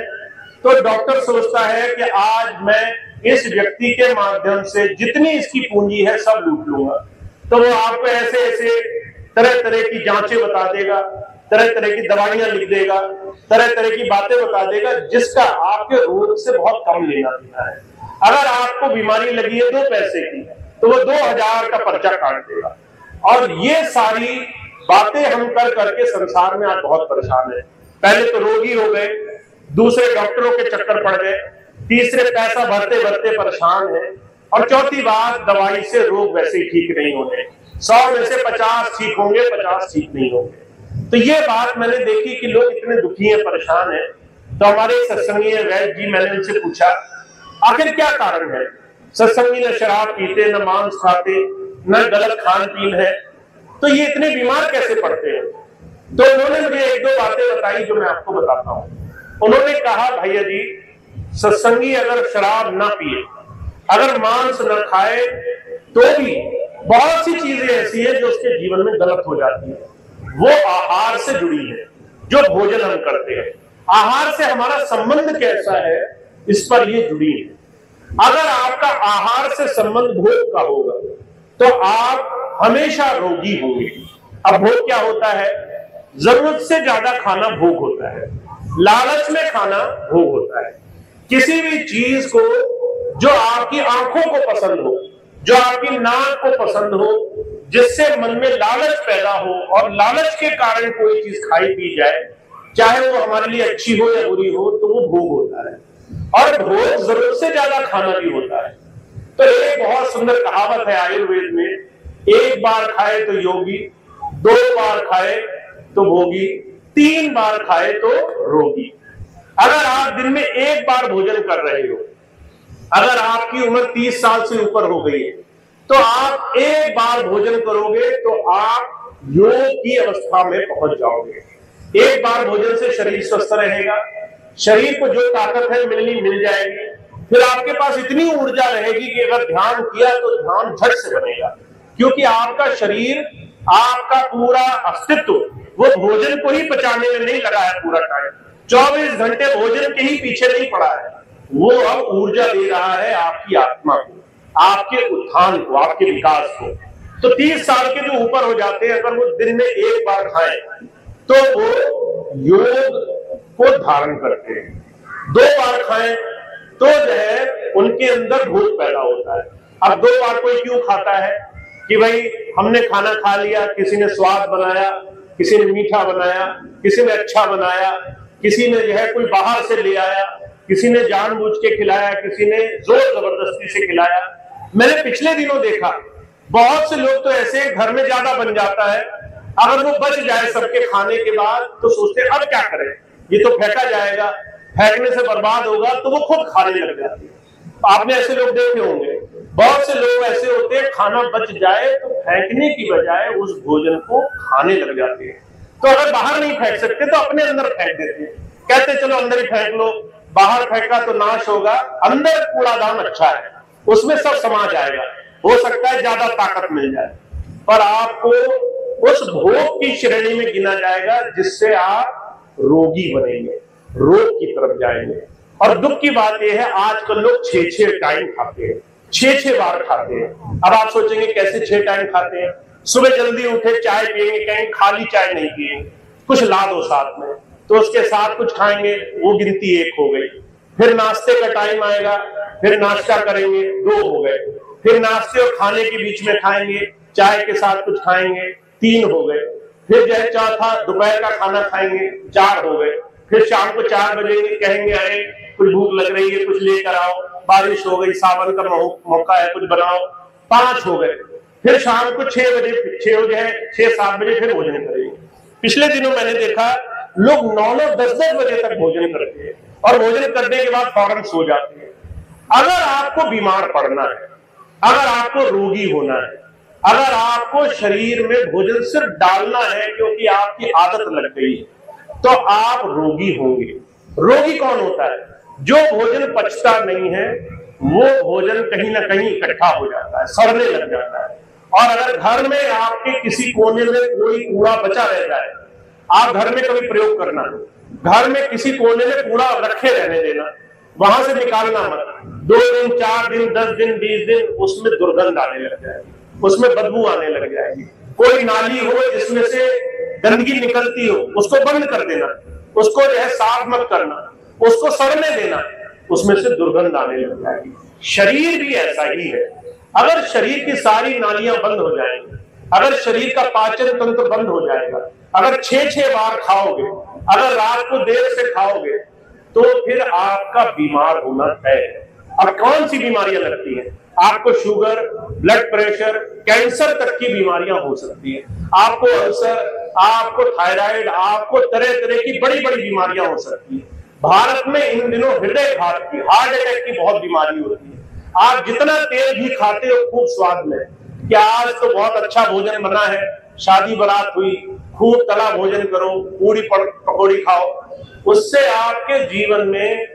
तो डॉक्टर सोचता है कि आज मैं इस व्यक्ति के माध्यम से जितनी इसकी पूंजी है सब लूट लूंगा। तो वो आपको ऐसे ऐसे तरह तरह की जांचें बता देगा, तरह तरह की दवाइयां लिख देगा, तरह तरह की बातें बता देगा, जिसका आपके रोग से बहुत कम लेना देना है। अगर आपको बीमारी लगी है 2 पैसे की, तो वो 2000 का पर्चा काट देगा। और ये सारी बातें हम कर करके संसार में आज बहुत परेशान है। पहले तो रोगी हो गए, दूसरे डॉक्टरों के चक्कर पड़ गए, तीसरे पैसा भरते भरते परेशान है, और चौथी बात दवाई से रोग वैसे ही ठीक नहीं होंगे। 100 में से 50 ठीक होंगे, 50 ठीक नहीं होंगे। तो ये बात मैंने देखी कि लोग इतने दुखी हैं, परेशान हैं। तो हमारे सत्संगी वैद्य जी, मैंने उनसे पूछा आखिर क्या कारण है। सत्संगी न शराब पीते, न मांस खाते, न गलत खान पीन है, तो ये इतने बीमार कैसे पड़ते हैं। तो उन्होंने मुझे 1-2 बातें बताई जो मैं आपको बताता हूं। उन्होंने कहा भैया जी, सत्संगी अगर शराब ना पिए, अगर मांस न खाए, तो भी बहुत सी चीजें ऐसी है जो उसके जीवन में गलत हो जाती है। वो आहार से जुड़ी है, जो भोजन हम करते हैं, आहार से हमारा संबंध कैसा है, इस पर ये जुड़ी है। अगर आपका आहार से संबंध भोग का होगा तो आप हमेशा रोगी होंगे। अब भोग क्या होता है? जरूरत से ज्यादा खाना भोग होता है, लालच में खाना भोग होता है। किसी भी चीज को जो आपकी आंखों को पसंद हो, जो आपकी नाक को पसंद हो, जिससे मन में लालच पैदा हो और लालच के कारण कोई चीज खाई पी जाए, चाहे वो हमारे लिए अच्छी हो या बुरी हो, तो वो भोग होता है। और भोग जरूरत से ज्यादा खाना भी होता है। तो एक बहुत सुंदर कहावत है आयुर्वेद में, 1 बार खाए तो योगी, 2 बार खाए तो भोगी, 3 बार खाए तो रोगी। अगर आप दिन में 1 बार भोजन कर रहे हो, अगर आपकी उम्र 30 साल से ऊपर हो गई है, तो आप 1 बार भोजन करोगे तो आप योग की अवस्था में पहुंच जाओगे। 1 बार भोजन से शरीर स्वस्थ रहेगा, शरीर को जो ताकत है मिल जाएगी। फिर आपके पास इतनी ऊर्जा रहेगी कि अगर ध्यान किया तो ध्यान झट से बनेगा, क्योंकि आपका शरीर, आपका पूरा अस्तित्व वो भोजन को ही पचाने में नहीं लगा है। पूरा टाइम 24 घंटे भोजन के ही पीछे नहीं पड़ा है, वो अब ऊर्जा दे रहा है आपकी आत्मा को, आपके उत्थान को, आपके विकास को। तो 30 साल के जो ऊपर हो जाते हैं, अगर वो दिन में 1 बार खाएं तो वो योग को धारण करते हैं। 2 बार खाएं तो जो है उनके अंदर भूख पैदा होता है। अब 2 बार कोई क्यों खाता है कि भाई हमने खाना खा लिया, किसी ने स्वाद बनाया, किसी ने मीठा बनाया, किसी ने अच्छा बनाया, किसी ने जो है कोई बाहर से ले आया, किसी ने जानबूझ के खिलाया, किसी ने जोर जबरदस्ती से खिलाया। मैंने पिछले दिनों देखा बहुत से लोग तो ऐसे घर में ज्यादा बन जाता है, अगर वो बच जाए सबके खाने के बाद तो सोचते अब क्या करें, ये तो फेंका जाएगा, फेंकने से बर्बाद होगा, तो वो खुद खाने लग जाते हैं। आपने ऐसे लोग देखे होंगे, बहुत से लोग ऐसे होते हैं खाना बच जाए तो फेंकने की बजाय उस भोजन को खाने लग जाते हैं। तो अगर बाहर नहीं फेंक सकते तो अपने अंदर फेंक देते हैं, कहते चलो अंदर ही फेंक लो, बाहर फेंका तो नाश होगा, अंदर कूड़ादान अच्छा है, उसमें सब समा जाएगा, हो सकता है ज्यादा ताकत मिल जाए, पर आपको उस भोग की श्रेणी में गिना जाएगा जिससे आप रोगी बनेंगे, रोग की तरफ जाएंगे। और दुख की बात यह है आजकल लोग 6-6 टाइम खाते हैं, 6-6 बार खाते हैं। अब आप सोचेंगे कैसे 6 टाइम खाते हैं? सुबह जल्दी उठे चाय पिएंगे, कहीं खाली चाय नहीं पिएंगे, कुछ ला दो साथ में, तो उसके साथ कुछ खाएंगे, वो गिनती 1 हो गई। फिर नाश्ते का टाइम आएगा, फिर नाश्ता करेंगे, 2 हो गए। फिर नाश्ते और खाने के बीच में खाएंगे, चाय के साथ कुछ खाएंगे, 3 हो गए। फिर जो है चौथा दोपहर का खाना खाएंगे, 4 हो गए। फिर शाम को 4 बजे कहेंगे अरे कुछ भूख लग रही है, कुछ लेकर आओ, बारिश हो गई, सावन का मौका है, कुछ बनाओ, 5 हो गए। फिर शाम को 6 बजे 6-7 बजे फिर भोजन करेंगे। पिछले दिनों मैंने देखा लोग 9-9, 10-10 बजे तक भोजन करते हैं और भोजन करने के बाद फौरन सो जाते हैं। अगर आपको बीमार पड़ना है, अगर आपको रोगी होना है, अगर आपको शरीर में भोजन सिर्फ डालना है क्योंकि आपकी आदत लग गई है, तो आप रोगी होंगे। रोगी कौन होता है? जो भोजन पचता नहीं है, वो भोजन कहीं ना कहीं इकट्ठा हो जाता है, सड़ने लग जाता है। और अगर घर में आपके किसी कोने में कोई कूड़ा बचा रह जाए, आप घर में कभी प्रयोग करना, घर में किसी कोने में कूड़ा रखे रहने देना, वहां से निकालना मत। 2 दिन 4 दिन 10 दिन 20 दिन उसमें दुर्गंध आने लग जाएगी, उसमें बदबू आने लग जाएगी। कोई नाली हो जिसमें से गंदगी निकलती हो उसको बंद कर देना, उसको जो है साफ मत करना, उसको सड़ने देना, उसमें से दुर्गंध आने लग जाएगी। शरीर भी ऐसा ही है। अगर शरीर की सारी नालियां बंद हो जाएंगी, अगर शरीर का पाचन तंत्र बंद हो जाएगा, अगर 6-6 बार खाओगे, अगर रात को देर से खाओगे, तो फिर आपका बीमार होना तय है। अब कौन सी बीमारियां लगती हैं? आपको शुगर, ब्लड प्रेशर, कैंसर तक की बीमारियां हो सकती है, आपको अल्सर, आपको थायराइड, आपको तरह तरह की बड़ी बड़ी बीमारियां हो सकती है। भारत में इन दिनों हृदय घात की, हार्ट अटैक की बहुत बीमारी होती है। आप जितना तेल भी खाते हो खूब स्वाद में, कि आज तो बहुत अच्छा भोजन बना है, शादी बारात हुई, खूब तला भोजन करो, पूरी पकौड़ी खाओ, उससे आपके जीवन में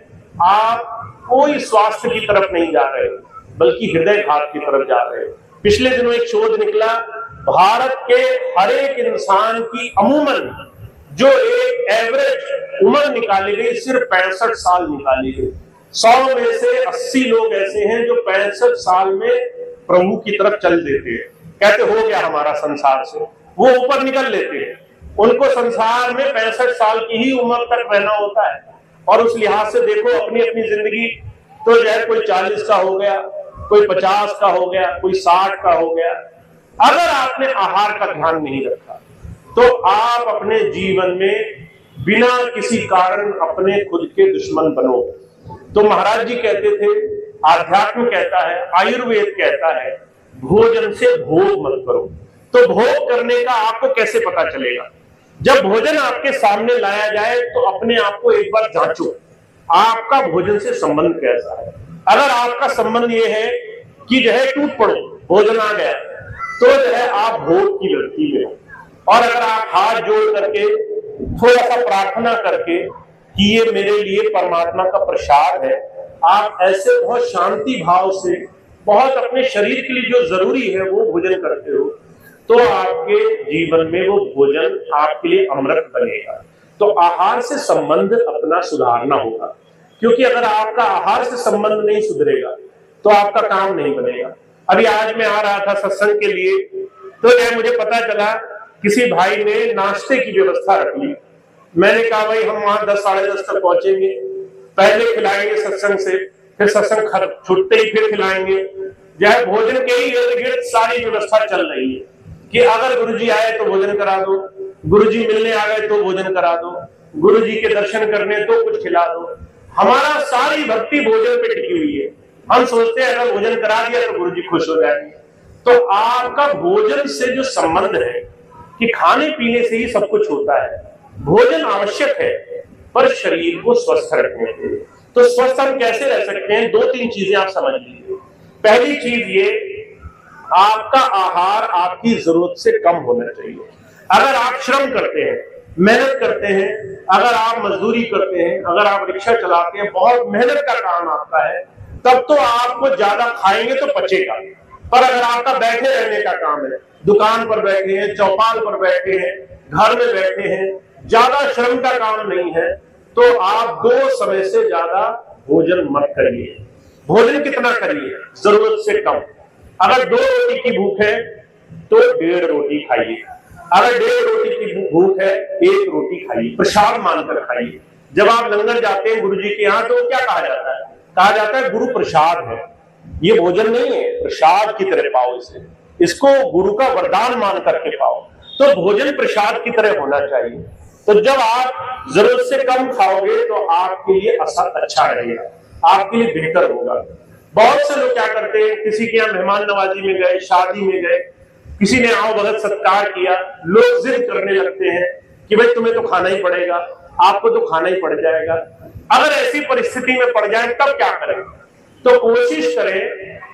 आप कोई स्वास्थ्य की तरफ नहीं जा रहे, बल्कि हृदय घात की तरफ जा रहे हो। पिछले दिनों एक शोध निकला, भारत के हर एक इंसान की अमूमन जो एक एवरेज उम्र निकाली गई सिर्फ 65 साल निकाली गई। 100 में से 80 लोग ऐसे हैं जो 65 साल में प्रभु की तरफ चल देते हैं, कहते हो गया हमारा संसार से, वो ऊपर निकल लेते हैं। उनको संसार में 65 साल की ही उम्र तक रहना होता है। और उस लिहाज से देखो अपनी अपनी जिंदगी, तो जो है कोई 40 का हो गया, कोई 50 का हो गया, कोई 60 का हो गया। अगर आपने आहार का ध्यान नहीं रखा तो आप अपने जीवन में बिना किसी कारण अपने खुद के दुश्मन बनोगे। तो महाराज जी कहते थे, आध्यात्म कहता है, आयुर्वेद कहता है, भोजन से भोग मत करो। तो भोग करने का आपको कैसे पता चलेगा? जब भोजन आपके सामने लाया जाए तो अपने आप को एक बार जांचो, आपका भोजन से संबंध कैसा है। अगर आपका संबंध ये है कि जो है टूट पड़ो, भोजन आ गया, तो जो है आप भोग की वृत्ति में हो। और अगर आप हाथ जोड़ करके थोड़ा सा प्रार्थना करके कि ये मेरे लिए परमात्मा का प्रसाद है, आप ऐसे बहुत शांति भाव से, बहुत अपने शरीर के लिए जो जरूरी है वो भोजन करते हो, तो आपके जीवन में वो भोजन आपके लिए अमृत बनेगा। तो आहार से संबंध अपना सुधारना होगा, क्योंकि अगर आपका आहार से संबंध नहीं सुधरेगा तो आपका काम नहीं बनेगा। अभी आज मैं आ रहा था सत्संग के लिए, तो मुझे पता चला किसी भाई ने नाश्ते की व्यवस्था रख ली। मैंने कहा भाई हम वहां 10 साढ़े 10 तक पहुंचेंगे, पहले खिलाएंगे सत्संग से, फिर सत्संग छूटते ही फिर खिलाएंगे। जब भोजन के ही इर्द गिर्द सारी व्यवस्था चल रही है कि अगर गुरुजी आए तो भोजन करा दो, गुरुजी मिलने आ गए तो भोजन करा दो, गुरुजी के दर्शन करने तो कुछ खिला दो। हमारा सारी भक्ति भोजन पे टिकी हुई है। हम सोचते हैं अगर भोजन करा दिया तो गुरुजी खुश हो जाएंगे। तो आपका भोजन से जो संबंध है कि खाने पीने से ही सब कुछ होता है, भोजन आवश्यक है पर शरीर को स्वस्थ रखने के लिए। तो स्वस्थ हम कैसे रह सकते हैं? 2-3 चीजें आप समझ लीजिए। पहली चीज ये, आपका आहार आपकी जरूरत से कम होना चाहिए। अगर आप श्रम करते हैं, मेहनत करते हैं, अगर आप मजदूरी करते हैं, अगर आप रिक्शा चलाते हैं, बहुत मेहनत का काम आपका है, तब तो आपको ज्यादा खाएंगे तो पचेगा। पर अगर आपका बैठे रहने का काम है, दुकान पर बैठे हैं, चौपाल पर बैठे हैं, घर में बैठे हैं, ज्यादा श्रम का काम नहीं है, तो आप 2 समय से ज्यादा भोजन मत करिए। भोजन कितना करिए? जरूरत से कम। अगर 2 रोटी की भूख है तो 1.5 रोटी खाइए। अगर 1.5 रोटी की भूख है 1 रोटी खाइए, प्रसाद मानकर खाइए। जब आप लंगर जाते हैं गुरुजी के यहाँ तो क्या कहा जाता है? कहा जाता है गुरु प्रसाद है। ये भोजन नहीं है, प्रसाद की तरह पाओ इसे, इसको गुरु का वरदान मान करके पाओ। तो भोजन प्रसाद की तरह होना चाहिए। तो जब आप जरूरत से कम खाओगे तो आपके लिए अच्छा रहेगा, आपके लिए बेहतर होगा। बहुत से लोग क्या करते हैं, किसी के यहाँ मेहमान नवाजी में गए, शादी में गए, किसी ने आओ भगत सत्कार किया, लोग जिद करने लगते हैं कि भाई तुम्हें तो खाना ही पड़ेगा, आपको तो खाना ही पड़ जाएगा। अगर ऐसी परिस्थिति में पड़ जाए तब क्या करें? तो कोशिश करें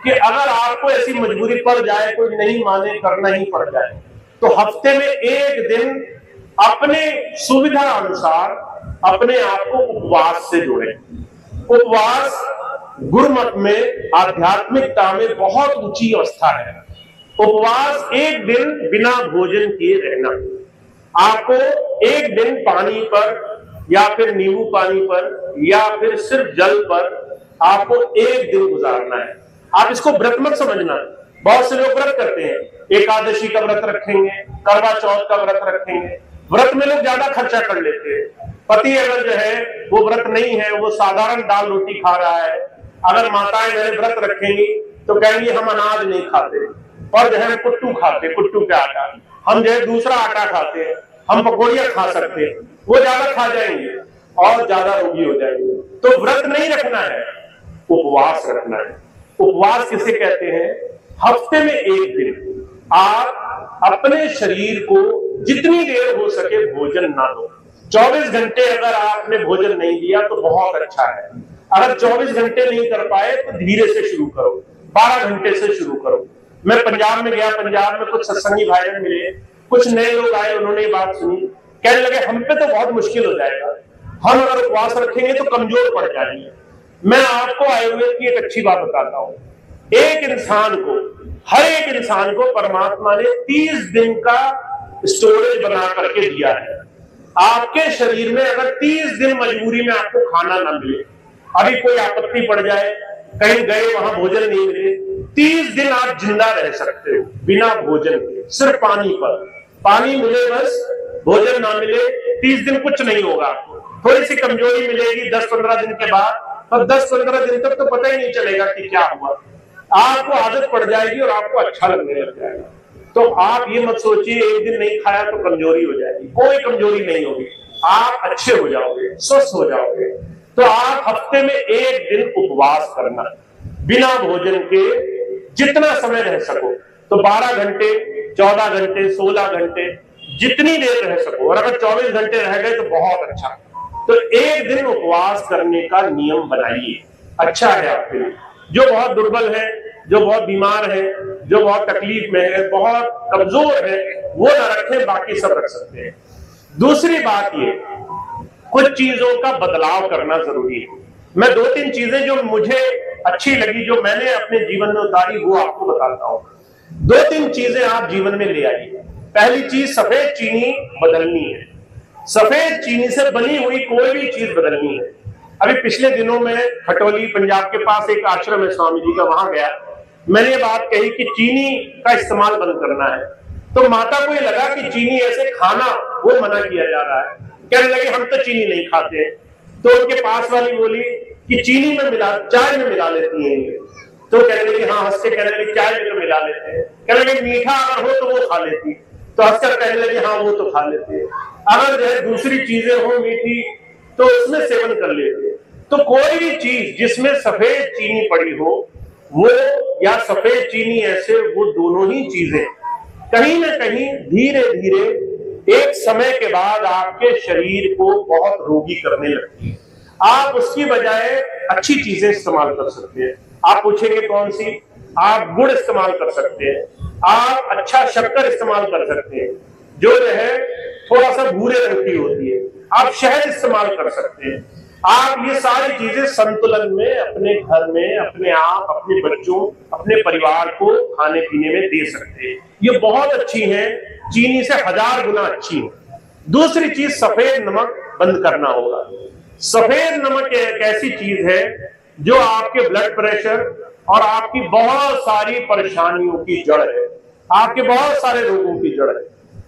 कि अगर आपको ऐसी मजबूरी पड़ जाए, कोई नहीं माने, करना ही पड़ जाए, तो हफ्ते में 1 दिन अपने सुविधा अनुसार अपने आप को उपवास से जोड़ें। उपवास गुरुमत में, आध्यात्मिकता में बहुत ऊंची अवस्था है। उपवास 1 दिन बिना भोजन किए रहना। आपको 1 दिन पानी पर या फिर नींबू पानी पर या फिर सिर्फ जल पर आपको एक दिन गुजारना है। आप इसको व्रत मत समझना। बहुत से लोग व्रत करते हैं, एकादशी का व्रत रखेंगे, करवा चौथ का व्रत रखेंगे। व्रत में लोग ज्यादा खर्चा कर लेते हैं। पति अगर जो है वो व्रत नहीं है, वो साधारण दाल रोटी खा रहा है, अगर माताएं मेरे व्रत रखेंगी तो कहेंगी हम अनाज नहीं खाते और जो है हम कुट्टू खाते, कुट्टू का आटा, हम जो है दूसरा आटा खाते हैं, हम पकौड़ियां खा सकते हैं। वो ज्यादा खा जाएंगे और ज्यादा रोगी हो जाएंगे। तो व्रत नहीं रखना है, उपवास रखना है। उपवास किसे कहते हैं? हफ्ते में एक दिन आप अपने शरीर को जितनी देर हो सके भोजन ना दो। 24 घंटे अगर आपने भोजन नहीं दिया तो बहुत अच्छा है। अगर 24 घंटे नहीं कर पाए तो धीरे से शुरू करो, 12 घंटे से शुरू करो। मैं पंजाब में गया, पंजाब में कुछ सत्संगी भाई मिले, कुछ नए लोग आए, उन्होंने ये बात सुनी, कहने लगे हम पे तो बहुत मुश्किल हो जाएगा, हम अगर उपवास रखेंगे तो कमजोर पड़ जाएंगे। मैं आपको आयुर्वेद की एक अच्छी बात बताता हूं। एक इंसान को, हर एक इंसान को परमात्मा ने 30 दिन का स्टोरेज बना करके दिया है। आपके शरीर में अगर 30 दिन मजबूरी में आपको खाना ना मिले, अभी कोई आपत्ति पड़ जाए, कहीं गए वहां भोजन नहीं मिले, 30 दिन आप जिंदा रह सकते हो बिना भोजन के, सिर्फ पानी पर। पानी मिले बस, भोजन ना मिले, 30 दिन कुछ नहीं होगा। थोड़ी सी कमजोरी मिलेगी 10-15 दिन के बाद, और 10-15 दिन तक तो पता ही नहीं चलेगा कि क्या हुआ। आपको आदत पड़ जाएगी और आपको अच्छा लगने लग जाएगा। तो आप ये मत सोचिए एक दिन नहीं खाया तो कमजोरी हो जाएगी, कोई कमजोरी नहीं होगी, आप अच्छे हो जाओगे, स्वस्थ हो जाओगे। तो आप हफ्ते में एक दिन उपवास करना, बिना भोजन के जितना समय रह सको, तो 12 घंटे, 14 घंटे, 16 घंटे, जितनी देर रह सको। और अगर 24 घंटे रह गए तो बहुत अच्छा। तो एक दिन उपवास करने का नियम बनाइए, अच्छा है आपके लिए। जो बहुत दुर्बल है, जो बहुत बीमार है, जो बहुत तकलीफ में है, बहुत कमजोर है, वो ना रखें, बाकी सब रख सकते हैं। दूसरी बात ये, कुछ चीजों का बदलाव करना जरूरी है। मैं 2-3 चीजें जो मुझे अच्छी लगी, जो मैंने अपने जीवन में उतारी, वो आपको बताता हूं। 2-3 चीजें आप जीवन में ले आइए। पहली चीज, सफेद चीनी बदलनी है। सफेद चीनी से बनी हुई कोई भी चीज बदलनी है। अभी पिछले दिनों में खटोली पंजाब के पास एक आश्रम है स्वामी जी का, वहां गया, मैंने ये बात कही कि चीनी का इस्तेमाल बंद करना है। तो माता को ये लगा कि चीनी ऐसे खाना वो मना किया जा रहा है, कहने लगे हम तो चीनी नहीं खाते। तो उनके पास वाली बोली कि चीनी में मिला, चाय में मिला लेती है। तो कहने लगे हाँ, हंस के कहने लगे चाय में तो मिला लेते हैं। कहने लगे मीठा अगर हो तो वो खा लेती, तो हंसकर कहने लगे हाँ वो तो खा लेते हैं। अगर जो है दूसरी चीजें हो मीठी तो उसमें सेवन कर लेते। तो कोई भी चीज जिसमें सफेद चीनी पड़ी हो, वो या सफेद चीनी ऐसे, वो दोनों ही चीजें कहीं ना कहीं धीरे धीरे एक समय के बाद आपके शरीर को बहुत रोगी करने लगती है। आप उसकी बजाय अच्छी चीजें इस्तेमाल कर सकते हैं। आप पूछेंगे कौन सी? आप गुड़ इस्तेमाल कर सकते हैं, आप अच्छा शक्कर इस्तेमाल कर सकते हैं जो है थोड़ा सा भूरे रंग की होती है, आप शहद इस्तेमाल कर सकते हैं। आप ये सारी चीजें संतुलन में अपने घर में, अपने आप, अपने बच्चों, अपने परिवार को खाने पीने में दे सकते हैं। ये बहुत अच्छी है, चीनी से 1000 गुना अच्छी है। दूसरी चीज, सफेद नमक बंद करना होगा। सफेद नमक एक ऐसी चीज है जो आपके ब्लड प्रेशर और आपकी बहुत सारी परेशानियों की जड़ है, आपके बहुत सारे रोगों की जड़ है।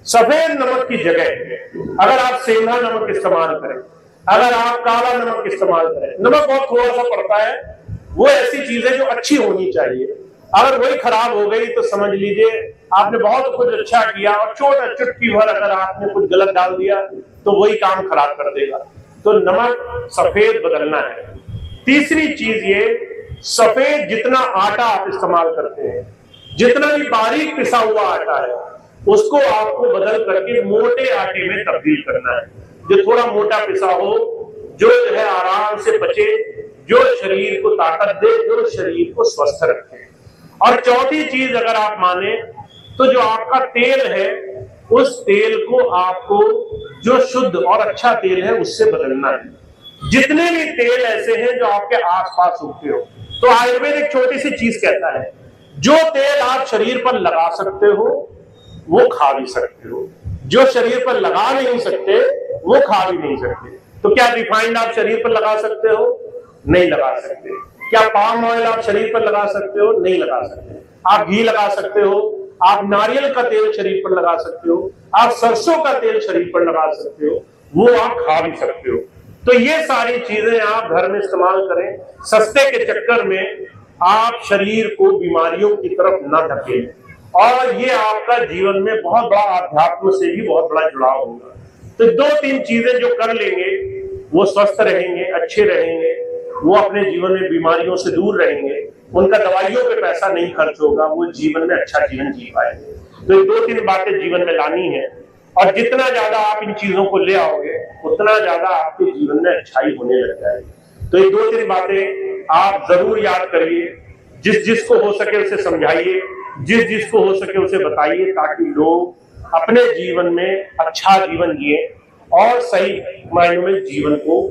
सफेद नमक की जगह अगर आप सेंधा नमक इस्तेमाल करें, अगर आप काला नमक इस्तेमाल करें, नमक बहुत थोड़ा सा पड़ता है, वो ऐसी चीज है जो अच्छी होनी चाहिए। अगर वही खराब हो गई तो समझ लीजिए आपने बहुत कुछ अच्छा किया और छोटा चुटकी भर अगर आपने कुछ गलत डाल दिया तो वही काम खराब कर देगा। तो नमक सफेद बदलना है। तीसरी चीज ये, सफेद जितना आटा आप इस्तेमाल करते हैं, जितना भी बारीक पिसा हुआ आटा है, उसको आपको बदल करके मोटे आटे में तब्दील करना है, जो थोड़ा मोटा पिसा हो, जो है आराम से पचे, जो शरीर को ताकत दे, जो शरीर को स्वस्थ रखे। और चौथी चीज अगर आप माने तो जो आपका तेल है, उस तेल को आपको जो शुद्ध और अच्छा तेल है उससे बदलना है। जितने भी तेल ऐसे हैं जो आपके आसपास उगते हो, तो आयुर्वेद एक छोटी सी चीज कहता है, जो तेल आप शरीर पर लगा सकते हो वो खा भी सकते हो, जो शरीर पर लगा नहीं सकते वो खा भी नहीं सकते। तो क्या रिफाइंड आप शरीर पर लगा सकते हो? नहीं लगा सकते। क्या पाम ऑयल आप शरीर पर लगा सकते हो? नहीं लगा सकते। आप घी लगा सकते हो, आप नारियल का तेल शरीर पर लगा सकते हो, आप सरसों का तेल शरीर पर लगा सकते हो, वो आप खा भी सकते हो। तो ये सारी चीजें आप घर में इस्तेमाल करें। सस्ते के चक्कर में आप शरीर को बीमारियों की तरफ न धकेलें, और ये आपका जीवन में बहुत बड़ा अध्यात्म से भी बहुत बड़ा जुड़ाव होगा। तो 2-3 चीजें जो कर लेंगे वो स्वस्थ रहेंगे, अच्छे रहेंगे, वो अपने जीवन में बीमारियों से दूर रहेंगे, उनका दवाइयों पे पैसा नहीं खर्च होगा, वो जीवन में अच्छा जीवन जी पाएंगे। तो 2-3 बातें जीवन में लानी है, और जितना ज्यादा आप इन चीजों को ले आओगे उतना ज्यादा आपके जीवन में अच्छाई होने लग जाएगी। तो ये 2-3 बातें आप जरूर याद करिए। जिस जिसको हो सके उसे समझाइए, जिस जिसको हो सके उसे बताइए, ताकि लोग अपने जीवन में अच्छा जीवन जिए और सही मायनों में जीवन को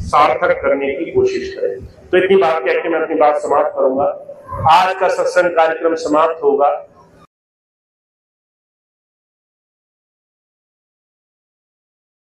सार्थक करने की कोशिश करें। तो इतनी बात कहकर मैं अपनी बात समाप्त करूंगा। आज का सत्संग कार्यक्रम समाप्त होगा।